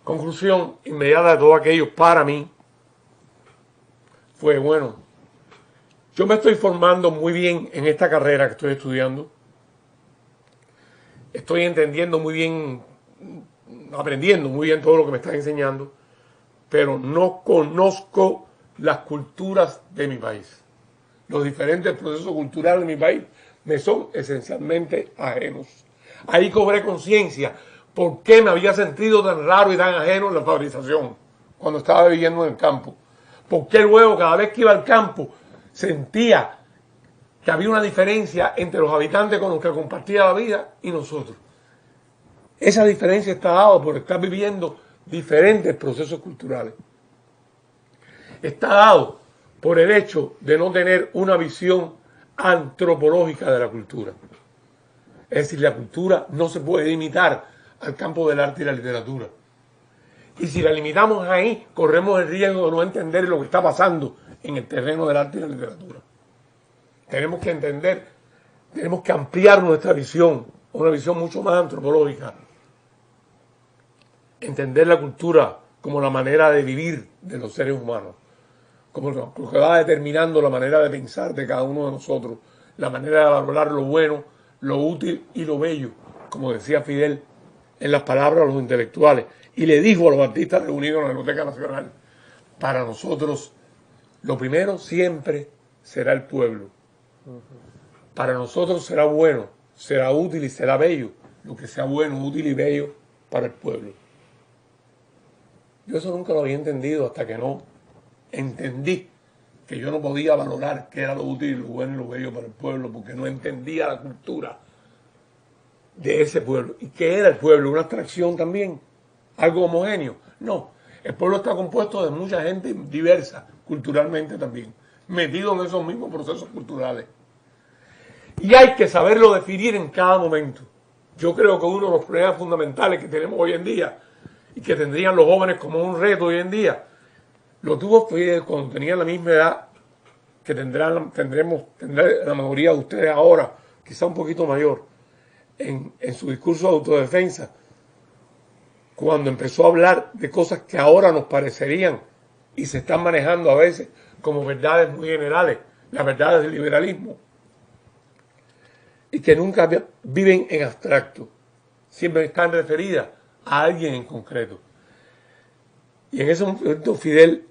Conclusión inmediata de todo aquello para mí fue, bueno, yo me estoy formando muy bien en esta carrera que estoy estudiando. Estoy entendiendo muy bien, aprendiendo muy bien todo lo que me están enseñando, pero no conozco las culturas de mi país. Los diferentes procesos culturales de mi país me son esencialmente ajenos. Ahí cobré conciencia por qué me había sentido tan raro y tan ajeno en la fabricación cuando estaba viviendo en el campo. Por qué luego cada vez que iba al campo sentía que había una diferencia entre los habitantes con los que compartía la vida y nosotros. Esa diferencia está dada por estar viviendo diferentes procesos culturales. Está dado por el hecho de no tener una visión antropológica de la cultura. Es decir, la cultura no se puede limitar al campo del arte y la literatura. Y si la limitamos ahí, corremos el riesgo de no entender lo que está pasando en el terreno del arte y la literatura. Tenemos que entender, tenemos que ampliar nuestra visión, una visión mucho más antropológica. Entender la cultura como la manera de vivir de los seres humanos, como lo que va determinando la manera de pensar de cada uno de nosotros, la manera de valorar lo bueno, lo útil y lo bello, como decía Fidel en las palabras de los intelectuales, y le dijo a los artistas reunidos en la Biblioteca Nacional, para nosotros lo primero siempre será el pueblo. Para nosotros será bueno, será útil y será bello lo que sea bueno, útil y bello para el pueblo. Yo eso nunca lo había entendido hasta que no entendí que yo no podía valorar qué era lo útil y lo bueno y lo bello para el pueblo, porque no entendía la cultura de ese pueblo. ¿Y qué era el pueblo? ¿Una abstracción también? ¿Algo homogéneo? No, el pueblo está compuesto de mucha gente diversa, culturalmente también, metido en esos mismos procesos culturales. Y hay que saberlo definir en cada momento. Yo creo que uno de los problemas fundamentales que tenemos hoy en día y que tendrían los jóvenes como un reto hoy en día, lo tuvo Fidel cuando tenían la misma edad que tendrán la mayoría de ustedes ahora, quizá un poquito mayor, en su discurso de autodefensa, cuando empezó a hablar de cosas que ahora nos parecerían y se están manejando a veces como verdades muy generales, las verdades del liberalismo, y que nunca viven en abstracto, siempre están referidas a alguien en concreto. Y en ese momento Fidel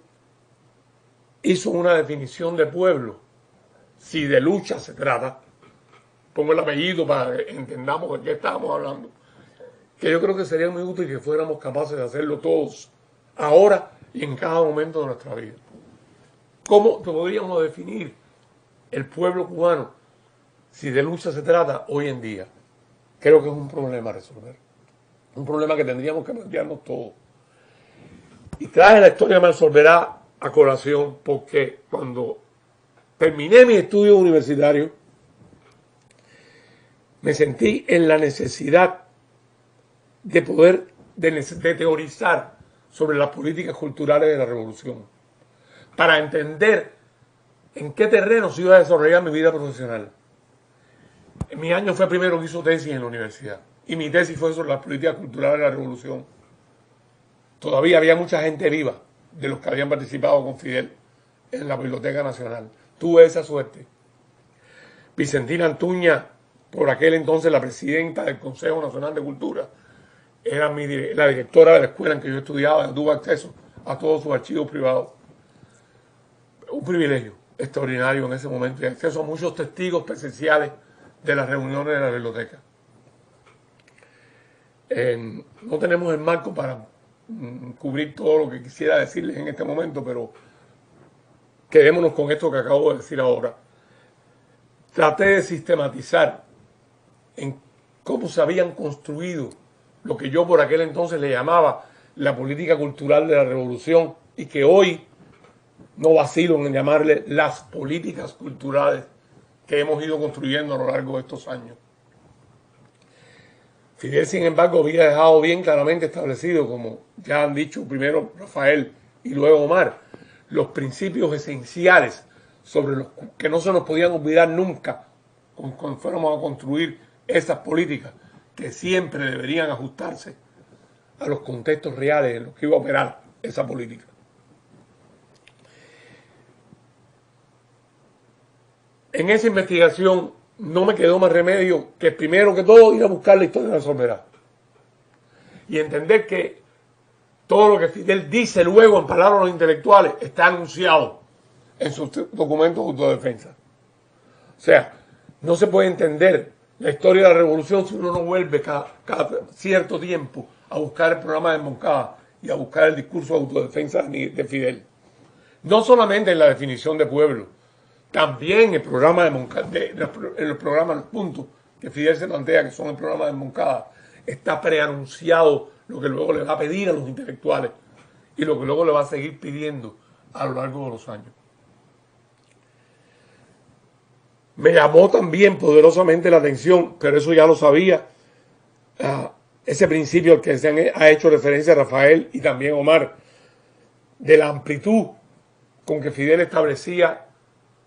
hizo una definición de pueblo. Si de lucha se trata, pongo el apellido para que entendamos de qué estábamos hablando, que yo creo que sería muy útil que fuéramos capaces de hacerlo todos, ahora y en cada momento de nuestra vida. ¿Cómo podríamos definir el pueblo cubano si de lucha se trata hoy en día? Creo que es un problema a resolver, un problema que tendríamos que plantearnos todos. Y traje la historia me resolverá a colación porque cuando terminé mi estudio universitario me sentí en la necesidad de poder de teorizar sobre las políticas culturales de la revolución para entender en qué terreno se iba a desarrollar mi vida profesional. En mi año fue primero que hizo tesis en la universidad y mi tesis fue sobre las políticas culturales de la revolución. Todavía había mucha gente viva de los que habían participado con Fidel en la Biblioteca Nacional. tuve esa suerte. Vicentina Antuña, por aquel entonces la presidenta del Consejo Nacional de Cultura, era la directora de la escuela en que yo estudiaba, tuvo acceso a todos sus archivos privados. Un privilegio extraordinario en ese momento y acceso a muchos testigos presenciales de las reuniones de la biblioteca. No tenemos el marco para cubrir todo lo que quisiera decirles en este momento, pero quedémonos con esto que acabo de decir ahora. Traté de sistematizar en cómo se habían construido lo que yo por aquel entonces le llamaba la política cultural de la revolución y que hoy no vacilo en llamarle las políticas culturales que hemos ido construyendo a lo largo de estos años. Fidel, sin embargo, había dejado bien claramente establecido, como ya han dicho primero Rafael y luego Omar, los principios esenciales sobre los que no se nos podían olvidar nunca cuando fuéramos a construir esas políticas, que siempre deberían ajustarse a los contextos reales en los que iba a operar esa política. En esa investigación no me quedó más remedio que primero que todo ir a buscar la historia de la Soberana y entender que todo lo que Fidel dice luego en palabras de los intelectuales está anunciado en sus documentos de autodefensa. O sea, no se puede entender la historia de la revolución si uno no vuelve cada cierto tiempo a buscar el programa de Moncada y a buscar el discurso de autodefensa de Fidel. No solamente en la definición de pueblo, también el programa de Moncada, en los programas, los puntos que Fidel se plantea que son el programa de Moncada, está preanunciado lo que luego le va a pedir a los intelectuales y lo que luego le va a seguir pidiendo a lo largo de los años. Me llamó también poderosamente la atención, pero eso ya lo sabía, ese principio al que ha hecho referencia Rafael y también Omar, de la amplitud con que Fidel establecía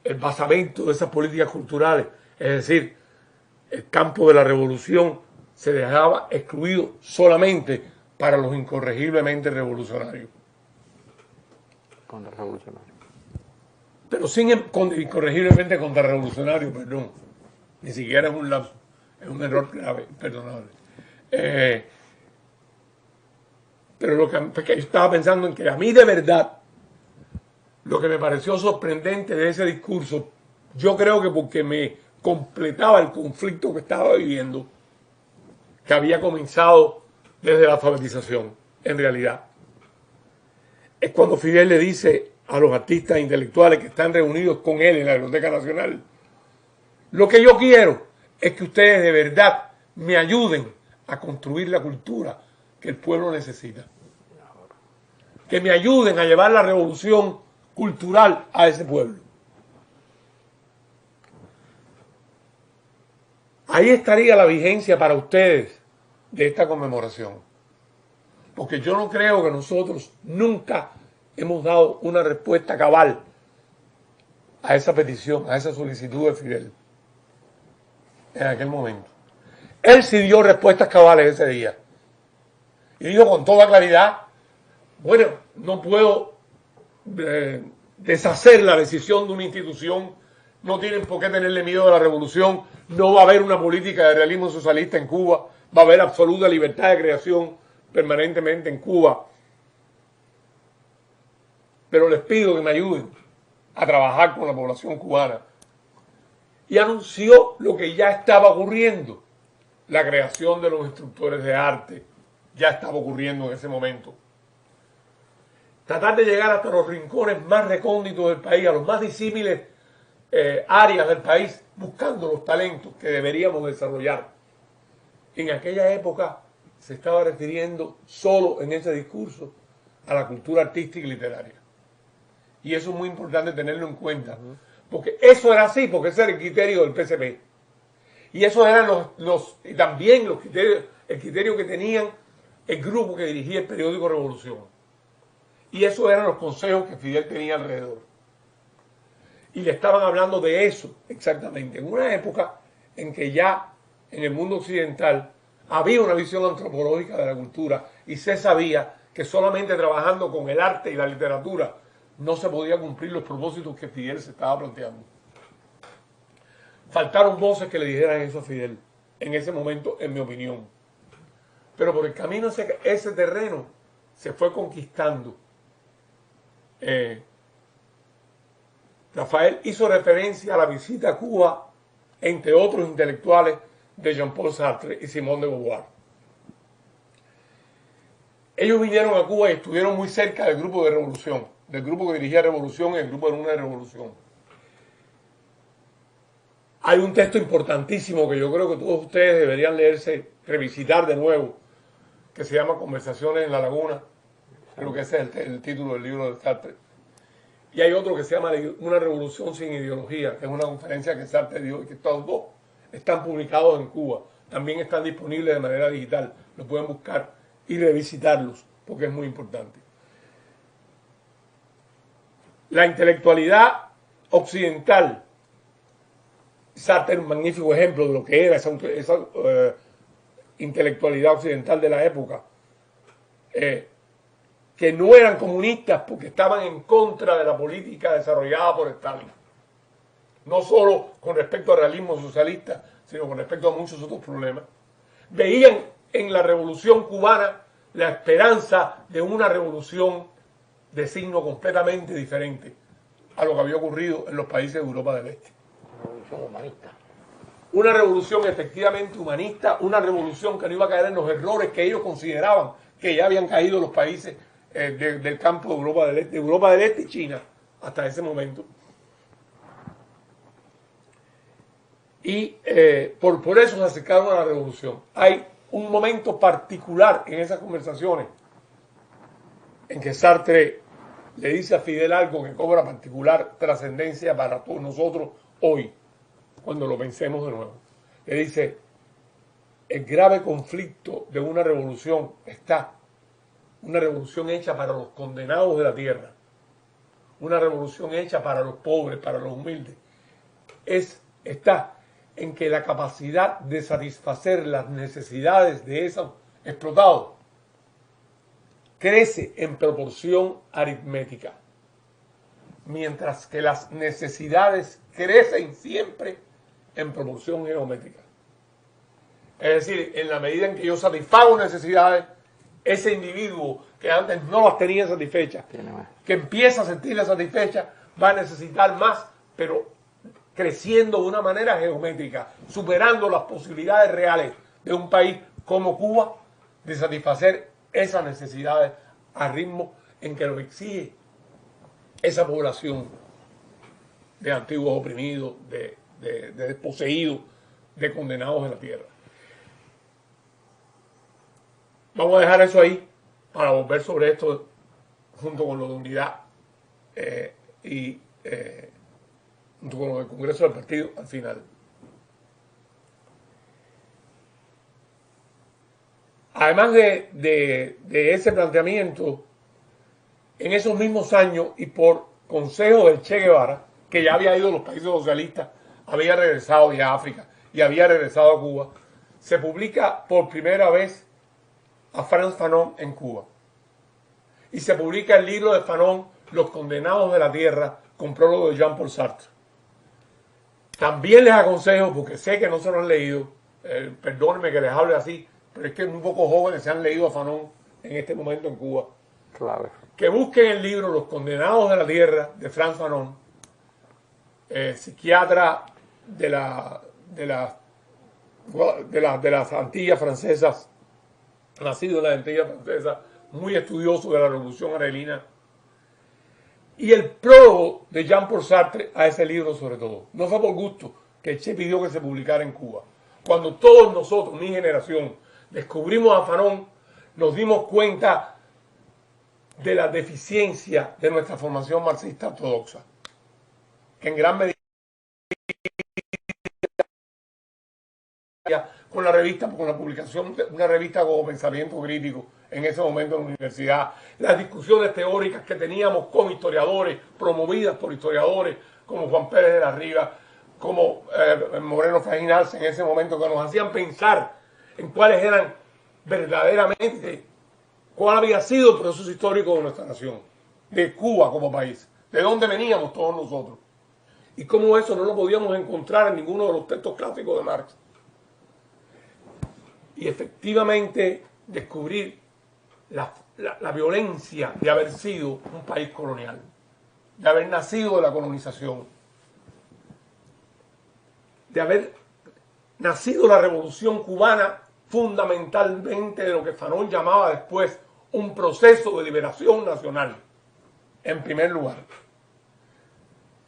el basamento de esas políticas culturales, es decir, el campo de la revolución se dejaba excluido solamente para los incorregiblemente revolucionarios. Contrarrevolucionarios. Pero sin incorregiblemente contrarrevolucionarios, perdón. Ni siquiera es un lapso, es un error grave, perdonable. Pero lo que yo estaba pensando en que a mí de verdad, lo que me pareció sorprendente de ese discurso, yo creo que porque me completaba el conflicto que estaba viviendo, que había comenzado desde la alfabetización, en realidad. Es cuando Fidel le dice a los artistas intelectuales que están reunidos con él en la Biblioteca Nacional: lo que yo quiero es que ustedes de verdad me ayuden a construir la cultura que el pueblo necesita. Que me ayuden a llevar la revolución cultural a ese pueblo. Ahí estaría la vigencia para ustedes de esta conmemoración. Porque yo no creo que nosotros nunca hemos dado una respuesta cabal a esa petición, a esa solicitud de Fidel en aquel momento. Él sí dio respuestas cabales ese día. Y dijo con toda claridad: bueno, no puedo deshacer la decisión de una institución, no tienen por qué tenerle miedo a la revolución, no va a haber una política de realismo socialista en Cuba, va a haber absoluta libertad de creación permanentemente en Cuba. Pero les pido que me ayuden a trabajar con la población cubana. Y anunció lo que ya estaba ocurriendo. La creación de los instructores de arte ya estaba ocurriendo en ese momento. Tratar de llegar hasta los rincones más recónditos del país, a los más disímiles áreas del país, buscando los talentos que deberíamos desarrollar. En aquella época se estaba refiriendo solo en ese discurso a la cultura artística y literaria. Y eso es muy importante tenerlo en cuenta. Porque eso era así, porque ese era el criterio del PCP. Y esos eran y también los criterios, el criterio que tenían el grupo que dirigía el periódico Revolución. Y esos eran los consejos que Fidel tenía alrededor. Y le estaban hablando de eso exactamente, en una época en que ya en el mundo occidental había una visión antropológica de la cultura y se sabía que solamente trabajando con el arte y la literatura no se podía cumplir los propósitos que Fidel se estaba planteando. Faltaron voces que le dijeran eso a Fidel en ese momento, en mi opinión. Pero por el camino ese terreno se fue conquistando. Rafael hizo referencia a la visita a Cuba, entre otros intelectuales, de Jean-Paul Sartre y Simone de Beauvoir. Ellos vinieron a Cuba y estuvieron muy cerca del grupo de revolución, del grupo que dirigía Revolución y el grupo de Luna de Revolución. Hay un texto importantísimo que yo creo que todos ustedes deberían leerse, revisitar de nuevo, que se llama Conversaciones en la Laguna. Creo que ese es el título del libro de Sartre. Y hay otro que se llama Una revolución sin ideología, que es una conferencia que Sartre dio y que todos dos están publicados en Cuba. También están disponibles de manera digital. Lo pueden buscar y revisitarlos, porque es muy importante. La intelectualidad occidental, Sartre es un magnífico ejemplo de lo que era esa intelectualidad occidental de la época, que no eran comunistas porque estaban en contra de la política desarrollada por Stalin. No solo con respecto al realismo socialista, sino con respecto a muchos otros problemas. Veían en la revolución cubana la esperanza de una revolución de signo completamente diferente a lo que había ocurrido en los países de Europa del Este. Una revolución humanista. Una revolución efectivamente humanista, una revolución que no iba a caer en los errores que ellos consideraban que ya habían caído los países del campo de Europa del Este y China hasta ese momento. Y por eso se acercaron a la revolución. Hay un momento particular en esas conversaciones en que Sartre le dice a Fidel algo que cobra particular trascendencia para todos nosotros hoy, cuando lo pensemos de nuevo. Le dice, el grave conflicto de una revolución está, una revolución hecha para los condenados de la tierra, una revolución hecha para los pobres, para los humildes, está en que la capacidad de satisfacer las necesidades de esos explotados crece en proporción aritmética, mientras que las necesidades crecen siempre en proporción geométrica. Es decir, en la medida en que yo satisfago necesidades, ese individuo que antes no las tenía satisfechas, que empieza a sentirlas satisfechas, va a necesitar más, pero creciendo de una manera geométrica, superando las posibilidades reales de un país como Cuba de satisfacer esas necesidades al ritmo en que lo exige esa población de antiguos oprimidos, de desposeídos, de condenados en la tierra. Vamos a dejar eso ahí para volver sobre esto junto con lo de unidad junto con lo del Congreso del Partido al final. Además de ese planteamiento, en esos mismos años y por consejo del Che Guevara, que ya había ido a los países socialistas, había regresado ya a África y había regresado a Cuba, se publica por primera vez a Frantz Fanon en Cuba. Y se publica el libro de Fanon, Los condenados de la tierra, con prólogo de Jean-Paul Sartre. También les aconsejo, porque sé que no se lo han leído, perdónenme que les hable así, pero es que muy pocos jóvenes se han leído a Fanon en este momento en Cuba. Claro. Que busquen el libro Los condenados de la tierra, de Frantz Fanon, psiquiatra de las Antillas francesas, nacido en las Antillas francesas, muy estudioso de la Revolución Argelina, y el prólogo de Jean-Paul Sartre a ese libro sobre todo. No fue por gusto que el Che pidió que se publicara en Cuba. Cuando todos nosotros, mi generación, descubrimos a Fanon, nos dimos cuenta de la deficiencia de nuestra formación marxista ortodoxa, que en gran medida con la revista, con la publicación de una revista como Pensamiento Crítico en ese momento en la universidad, las discusiones teóricas que teníamos con historiadores, promovidas por historiadores como Juan Pérez de la Riva, como Moreno Frajinarse en ese momento, que nos hacían pensar en cuáles eran verdaderamente, cuál había sido el proceso histórico de nuestra nación. de Cuba como país, de dónde veníamos todos nosotros. Y cómo eso no lo podíamos encontrar en ninguno de los textos clásicos de Marx. Y efectivamente descubrir la violencia de haber sido un país colonial, de haber nacido de la colonización, de haber nacido la Revolución Cubana fundamentalmente de lo que Fanon llamaba después un proceso de liberación nacional, en primer lugar.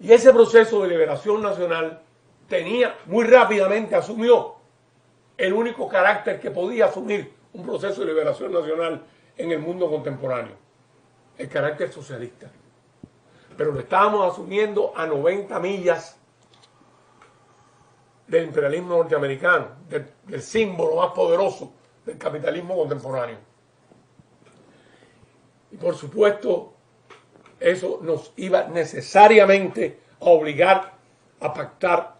Y ese proceso de liberación nacional muy rápidamente asumió el único carácter que podía asumir un proceso de liberación nacional en el mundo contemporáneo, el carácter socialista. Pero lo estábamos asumiendo a 90 millas del imperialismo norteamericano, del símbolo más poderoso del capitalismo contemporáneo. Y por supuesto, eso nos iba necesariamente a obligar a pactar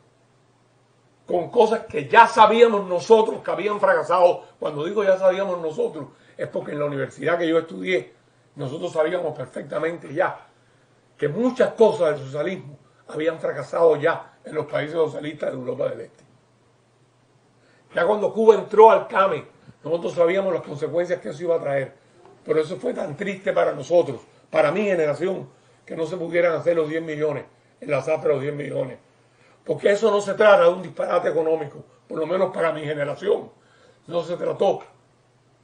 con cosas que ya sabíamos nosotros que habían fracasado. Cuando digo ya sabíamos nosotros, es porque en la universidad que yo estudié, nosotros sabíamos perfectamente ya que muchas cosas del socialismo habían fracasado ya en los países socialistas de Europa del Este. Ya cuando Cuba entró al CAME, nosotros sabíamos las consecuencias que eso iba a traer. Por eso fue tan triste para nosotros, para mi generación, que no se pudieran hacer los 10 millones, enlazar los 10 millones. Porque eso no se trata de un disparate económico, por lo menos para mi generación. No se trató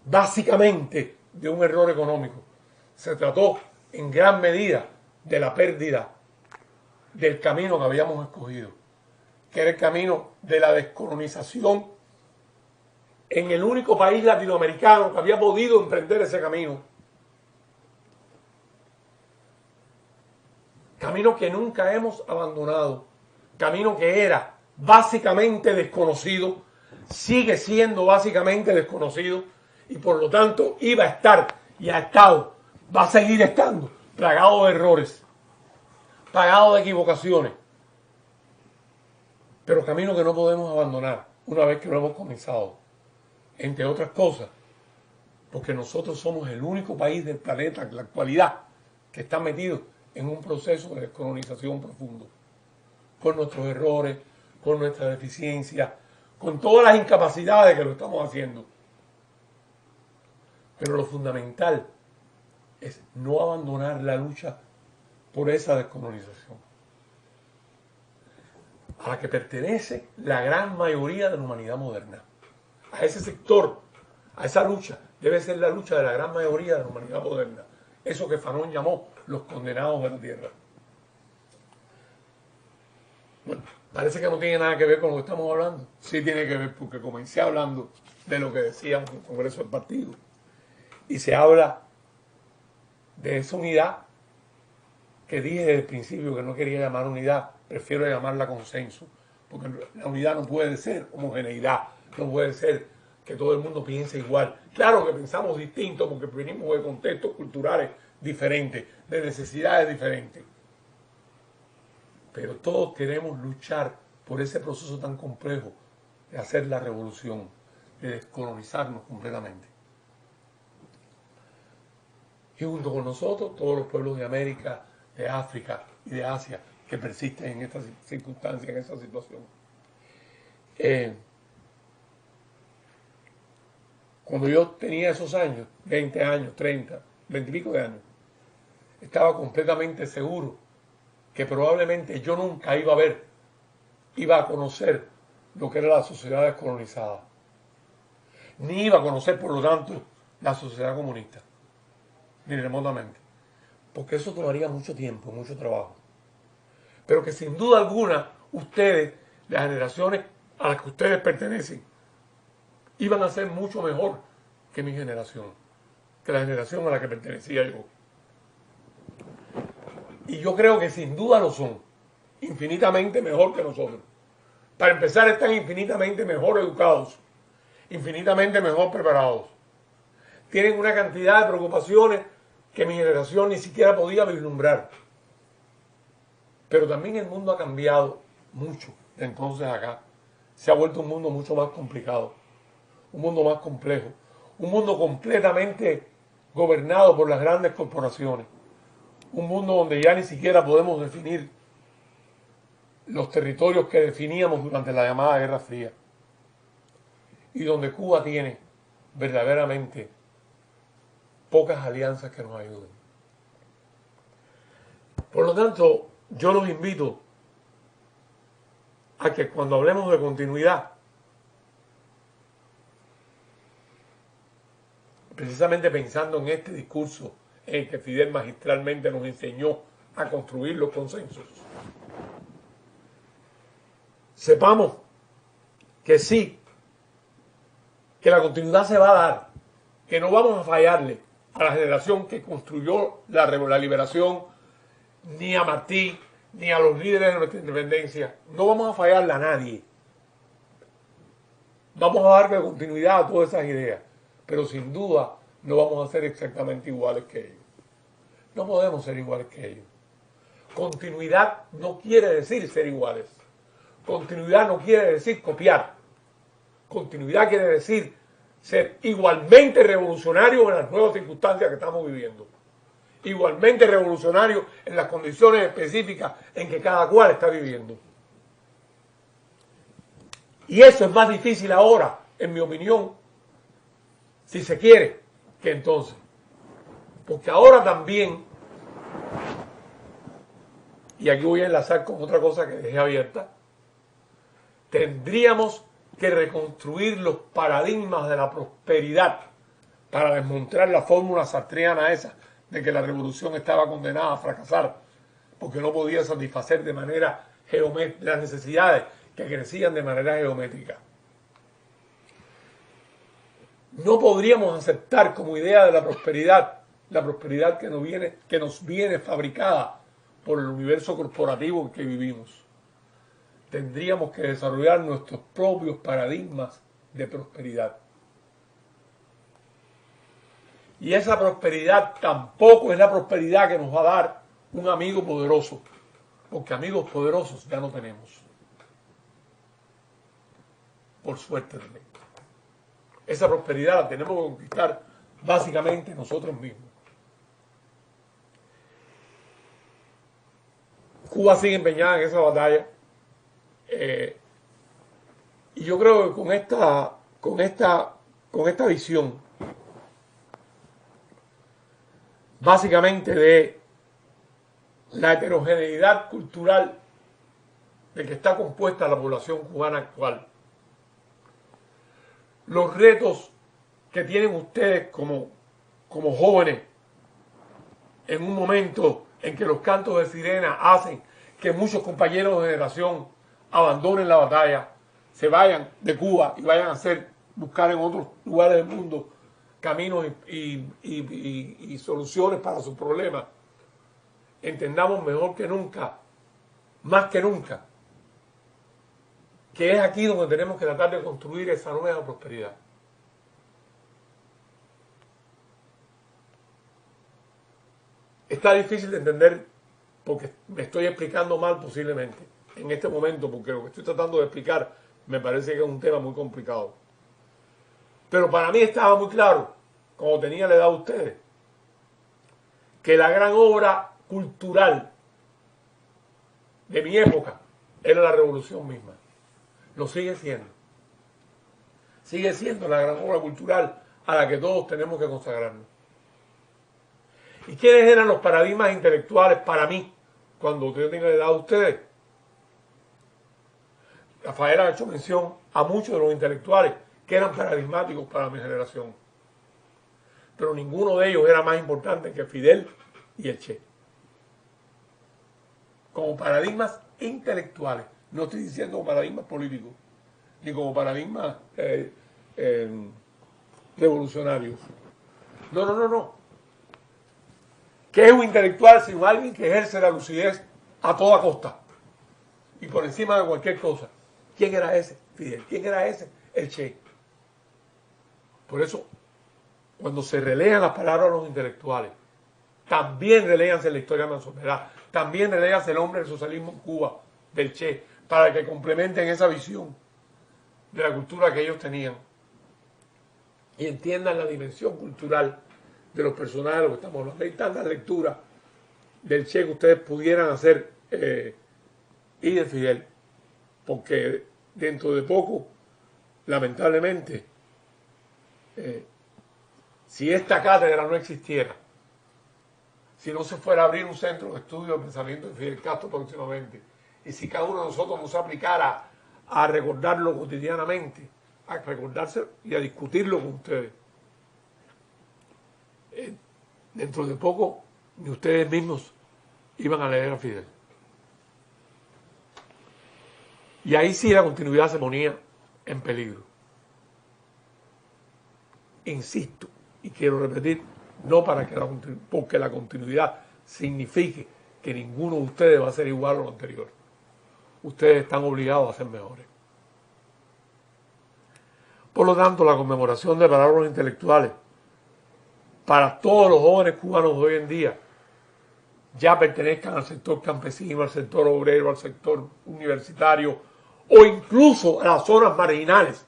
básicamente de un error económico. Se trató en gran medida de la pérdida del camino que habíamos escogido, que era el camino de la descolonización en el único país latinoamericano que había podido emprender ese camino. Camino que nunca hemos abandonado, camino que era básicamente desconocido, sigue siendo básicamente desconocido y por lo tanto iba a estar y ha estado, va a seguir estando plagado de errores, plagado de equivocaciones, pero camino que no podemos abandonar una vez que lo hemos comenzado, entre otras cosas, porque nosotros somos el único país del planeta en la actualidad que está metido en un proceso de descolonización profundo, con nuestros errores, con nuestras deficiencias, con todas las incapacidades que lo estamos haciendo. Pero lo fundamental es no abandonar la lucha por esa descolonización, a la que pertenece la gran mayoría de la humanidad moderna. A ese sector, a esa lucha, debe ser la lucha de la gran mayoría de la humanidad moderna. Eso que Fanon llamó los condenados de la tierra. Bueno, parece que no tiene nada que ver con lo que estamos hablando. Sí tiene que ver, porque comencé hablando de lo que decíamos en el Congreso del Partido. Y se habla de esa unidad que dije desde el principio que no quería llamar unidad, prefiero llamarla consenso, porque la unidad no puede ser homogeneidad, no puede ser que todo el mundo piense igual. Claro que pensamos distinto porque venimos de contextos culturales diferentes, de necesidades diferentes, pero todos queremos luchar por ese proceso tan complejo de hacer la revolución, de descolonizarnos completamente. Y junto con nosotros, todos los pueblos de América, de África y de Asia que persisten en esta circunstancia, en esta situación. Cuando yo tenía esos años, 20 años, 30, 20 y pico de años, estaba completamente seguro que probablemente yo nunca iba a conocer lo que era la sociedad descolonizada, ni iba a conocer, por lo tanto, la sociedad comunista, ni remotamente, porque eso tomaría mucho tiempo, mucho trabajo, pero que sin duda alguna ustedes, las generaciones a las que ustedes pertenecen, iban a ser mucho mejor que mi generación, que la generación a la que pertenecía yo. Y yo creo que sin duda lo son, infinitamente mejor que nosotros. Para empezar, están infinitamente mejor educados, infinitamente mejor preparados. Tienen una cantidad de preocupaciones que mi generación ni siquiera podía vislumbrar. Pero también el mundo ha cambiado mucho de entonces acá. Se ha vuelto un mundo mucho más complicado, un mundo más complejo, un mundo completamente gobernado por las grandes corporaciones, un mundo donde ya ni siquiera podemos definir los territorios que definíamos durante la llamada Guerra Fría, y donde Cuba tiene verdaderamente pocas alianzas que nos ayuden. Por lo tanto, yo los invito a que cuando hablemos de continuidad, precisamente pensando en este discurso en el que Fidel magistralmente nos enseñó a construir los consensos, sepamos que sí, que la continuidad se va a dar, que no vamos a fallarle a la generación que construyó la liberación, ni a Martí, ni a los líderes de nuestra independencia. No vamos a fallarle a nadie. Vamos a darle continuidad a todas esas ideas, pero sin duda no vamos a ser exactamente iguales que ellos. No podemos ser iguales que ellos. Continuidad no quiere decir ser iguales. Continuidad no quiere decir copiar. Continuidad quiere decir ser igualmente revolucionario en las nuevas circunstancias que estamos viviendo. Igualmente revolucionario en las condiciones específicas en que cada cual está viviendo. Y eso es más difícil ahora, en mi opinión, si se quiere, que entonces. Porque ahora también, y aquí voy a enlazar con otra cosa que dejé abierta, tendríamos que reconstruir los paradigmas de la prosperidad para desmontar la fórmula sartreana esa de que la revolución estaba condenada a fracasar porque no podía satisfacer de manera geométrica las necesidades que crecían de manera geométrica. No podríamos aceptar como idea de la prosperidad que nos viene fabricada por el universo corporativo en que vivimos. Tendríamos que desarrollar nuestros propios paradigmas de prosperidad. Y esa prosperidad tampoco es la prosperidad que nos va a dar un amigo poderoso, porque amigos poderosos ya no tenemos. Por suerte también. Esa prosperidad la tenemos que conquistar básicamente nosotros mismos. Cuba sigue empeñada en esa batalla. Y yo creo que con esta visión, básicamente de la heterogeneidad cultural de que está compuesta la población cubana actual, los retos que tienen ustedes como jóvenes en un momento en que los cantos de sirena hacen que muchos compañeros de generación abandonen la batalla, se vayan de Cuba y vayan a buscar en otros lugares del mundo caminos y soluciones para sus problemas. Entendamos mejor que nunca, más que nunca, que es aquí donde tenemos que tratar de construir esa nueva prosperidad. Está difícil de entender porque me estoy explicando mal posiblemente en este momento, porque lo que estoy tratando de explicar me parece que es un tema muy complicado. Pero para mí estaba muy claro, como tenía la edad de ustedes, que la gran obra cultural de mi época era la revolución misma. Lo sigue siendo. Sigue siendo la gran obra cultural a la que todos tenemos que consagrarnos. ¿Y quiénes eran los paradigmas intelectuales para mí cuando yo tenía la edad de ustedes? Rafael ha hecho mención a muchos de los intelectuales que eran paradigmáticos para mi generación. Pero ninguno de ellos era más importante que Fidel y el Che. Como paradigmas intelectuales. No estoy diciendo como paradigmas políticos, ni como paradigmas revolucionarios. No. ¿Qué es un intelectual sino alguien que ejerce la lucidez a toda costa y por encima de cualquier cosa? ¿Quién era ese? Fidel. ¿Quién era ese? El Che. Por eso, cuando se relean las palabras de los intelectuales, también reléanse la historia de la soledad, también reléanse el hombre del socialismo en Cuba, del Che, para que complementen esa visión de la cultura que ellos tenían y entiendan la dimensión cultural de los personajes de los que estamos hablando. Hay tantas lecturas del Che que ustedes pudieran hacer y de Fidel, porque dentro de poco, lamentablemente, si esta cátedra no existiera, si no se fuera a abrir un centro de estudio de pensamiento de Fidel Castro próximamente, y si cada uno de nosotros nos aplicara a recordarlo cotidianamente, a recordarse y a discutirlo con ustedes, dentro de poco ni ustedes mismos iban a leer a Fidel. Y ahí sí la continuidad se ponía en peligro. Insisto, y quiero repetir, no para que porque la continuidad signifique que ninguno de ustedes va a ser igual a lo anterior. Ustedes están obligados a ser mejores. Por lo tanto, la conmemoración de palabras intelectuales para todos los jóvenes cubanos de hoy en día, ya pertenezcan al sector campesino, al sector obrero, al sector universitario o incluso a las zonas marginales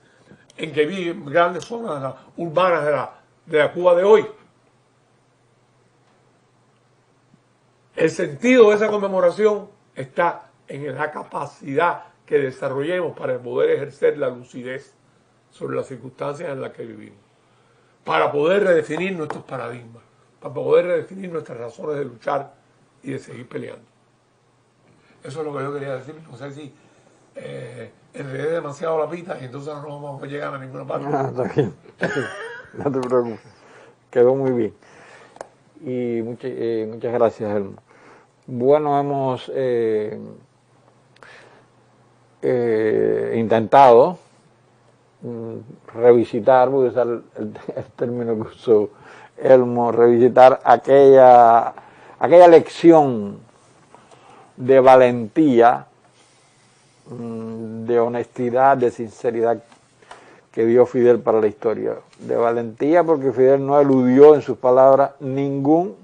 en que viven grandes zonas urbanas de la Cuba de hoy. El sentido de esa conmemoración está en la capacidad que desarrollemos para poder ejercer la lucidez sobre las circunstancias en las que vivimos, para poder redefinir nuestros paradigmas, para poder redefinir nuestras razones de luchar y de seguir peleando. Eso es lo que yo quería decir. No sé si enredé demasiado la pita y entonces no vamos a llegar a ninguna parte. Está bien. No te preocupes. Quedó muy bien. Y muchas gracias, Elmo. Bueno, hemos intentado revisitar, voy a usar el término que usó Elmo, revisitar aquella lección de valentía, de honestidad, de sinceridad que dio Fidel para la historia. De valentía porque Fidel no eludió en sus palabras ningún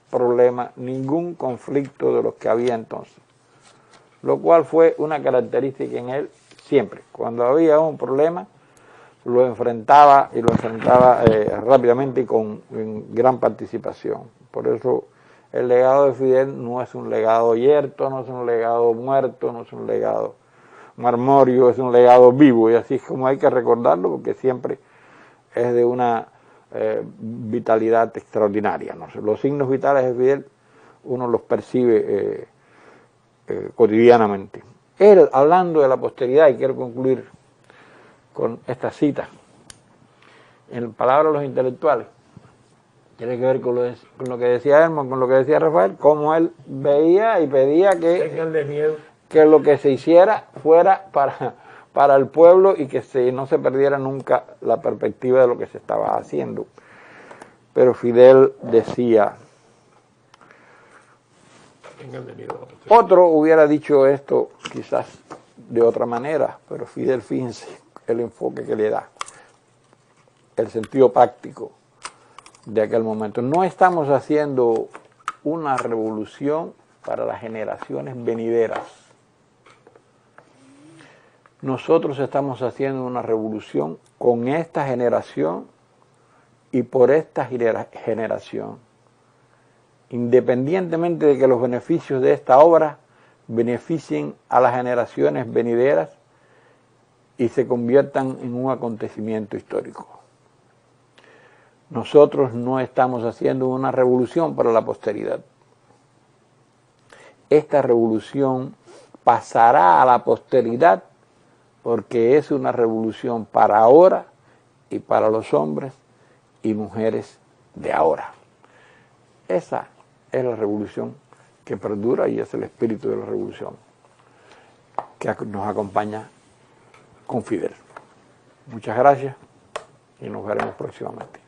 problema, ningún conflicto de los que había entonces. Lo cual fue una característica en él siempre. Cuando había un problema, lo enfrentaba y lo enfrentaba rápidamente y con gran participación. Por eso el legado de Fidel no es un legado yerto, no es un legado muerto, no es un legado marmorio, es un legado vivo, y así es como hay que recordarlo, porque siempre es de una vitalidad extraordinaria, ¿no? Los signos vitales de Fidel uno los percibe cotidianamente. Él, hablando de la posteridad, y quiero concluir con esta cita, en palabras de los intelectuales, tiene que ver con lo que decía Elmo, con lo que decía Rafael, cómo él veía y pedía que lo que se hiciera fuera para el pueblo y que no se perdiera nunca la perspectiva de lo que se estaba haciendo. Pero Fidel decía, otro hubiera dicho esto quizás de otra manera, pero Fidel, fíjense el enfoque que le da, el sentido práctico de aquel momento. No estamos haciendo una revolución para las generaciones venideras. Nosotros estamos haciendo una revolución con esta generación y por esta generación, independientemente de que los beneficios de esta obra beneficien a las generaciones venideras y se conviertan en un acontecimiento histórico. Nosotros no estamos haciendo una revolución para la posteridad. Esta revolución pasará a la posteridad porque es una revolución para ahora y para los hombres y mujeres de ahora. Esa es la revolución que perdura y es el espíritu de la revolución que nos acompaña con Fidel. Muchas gracias y nos veremos próximamente.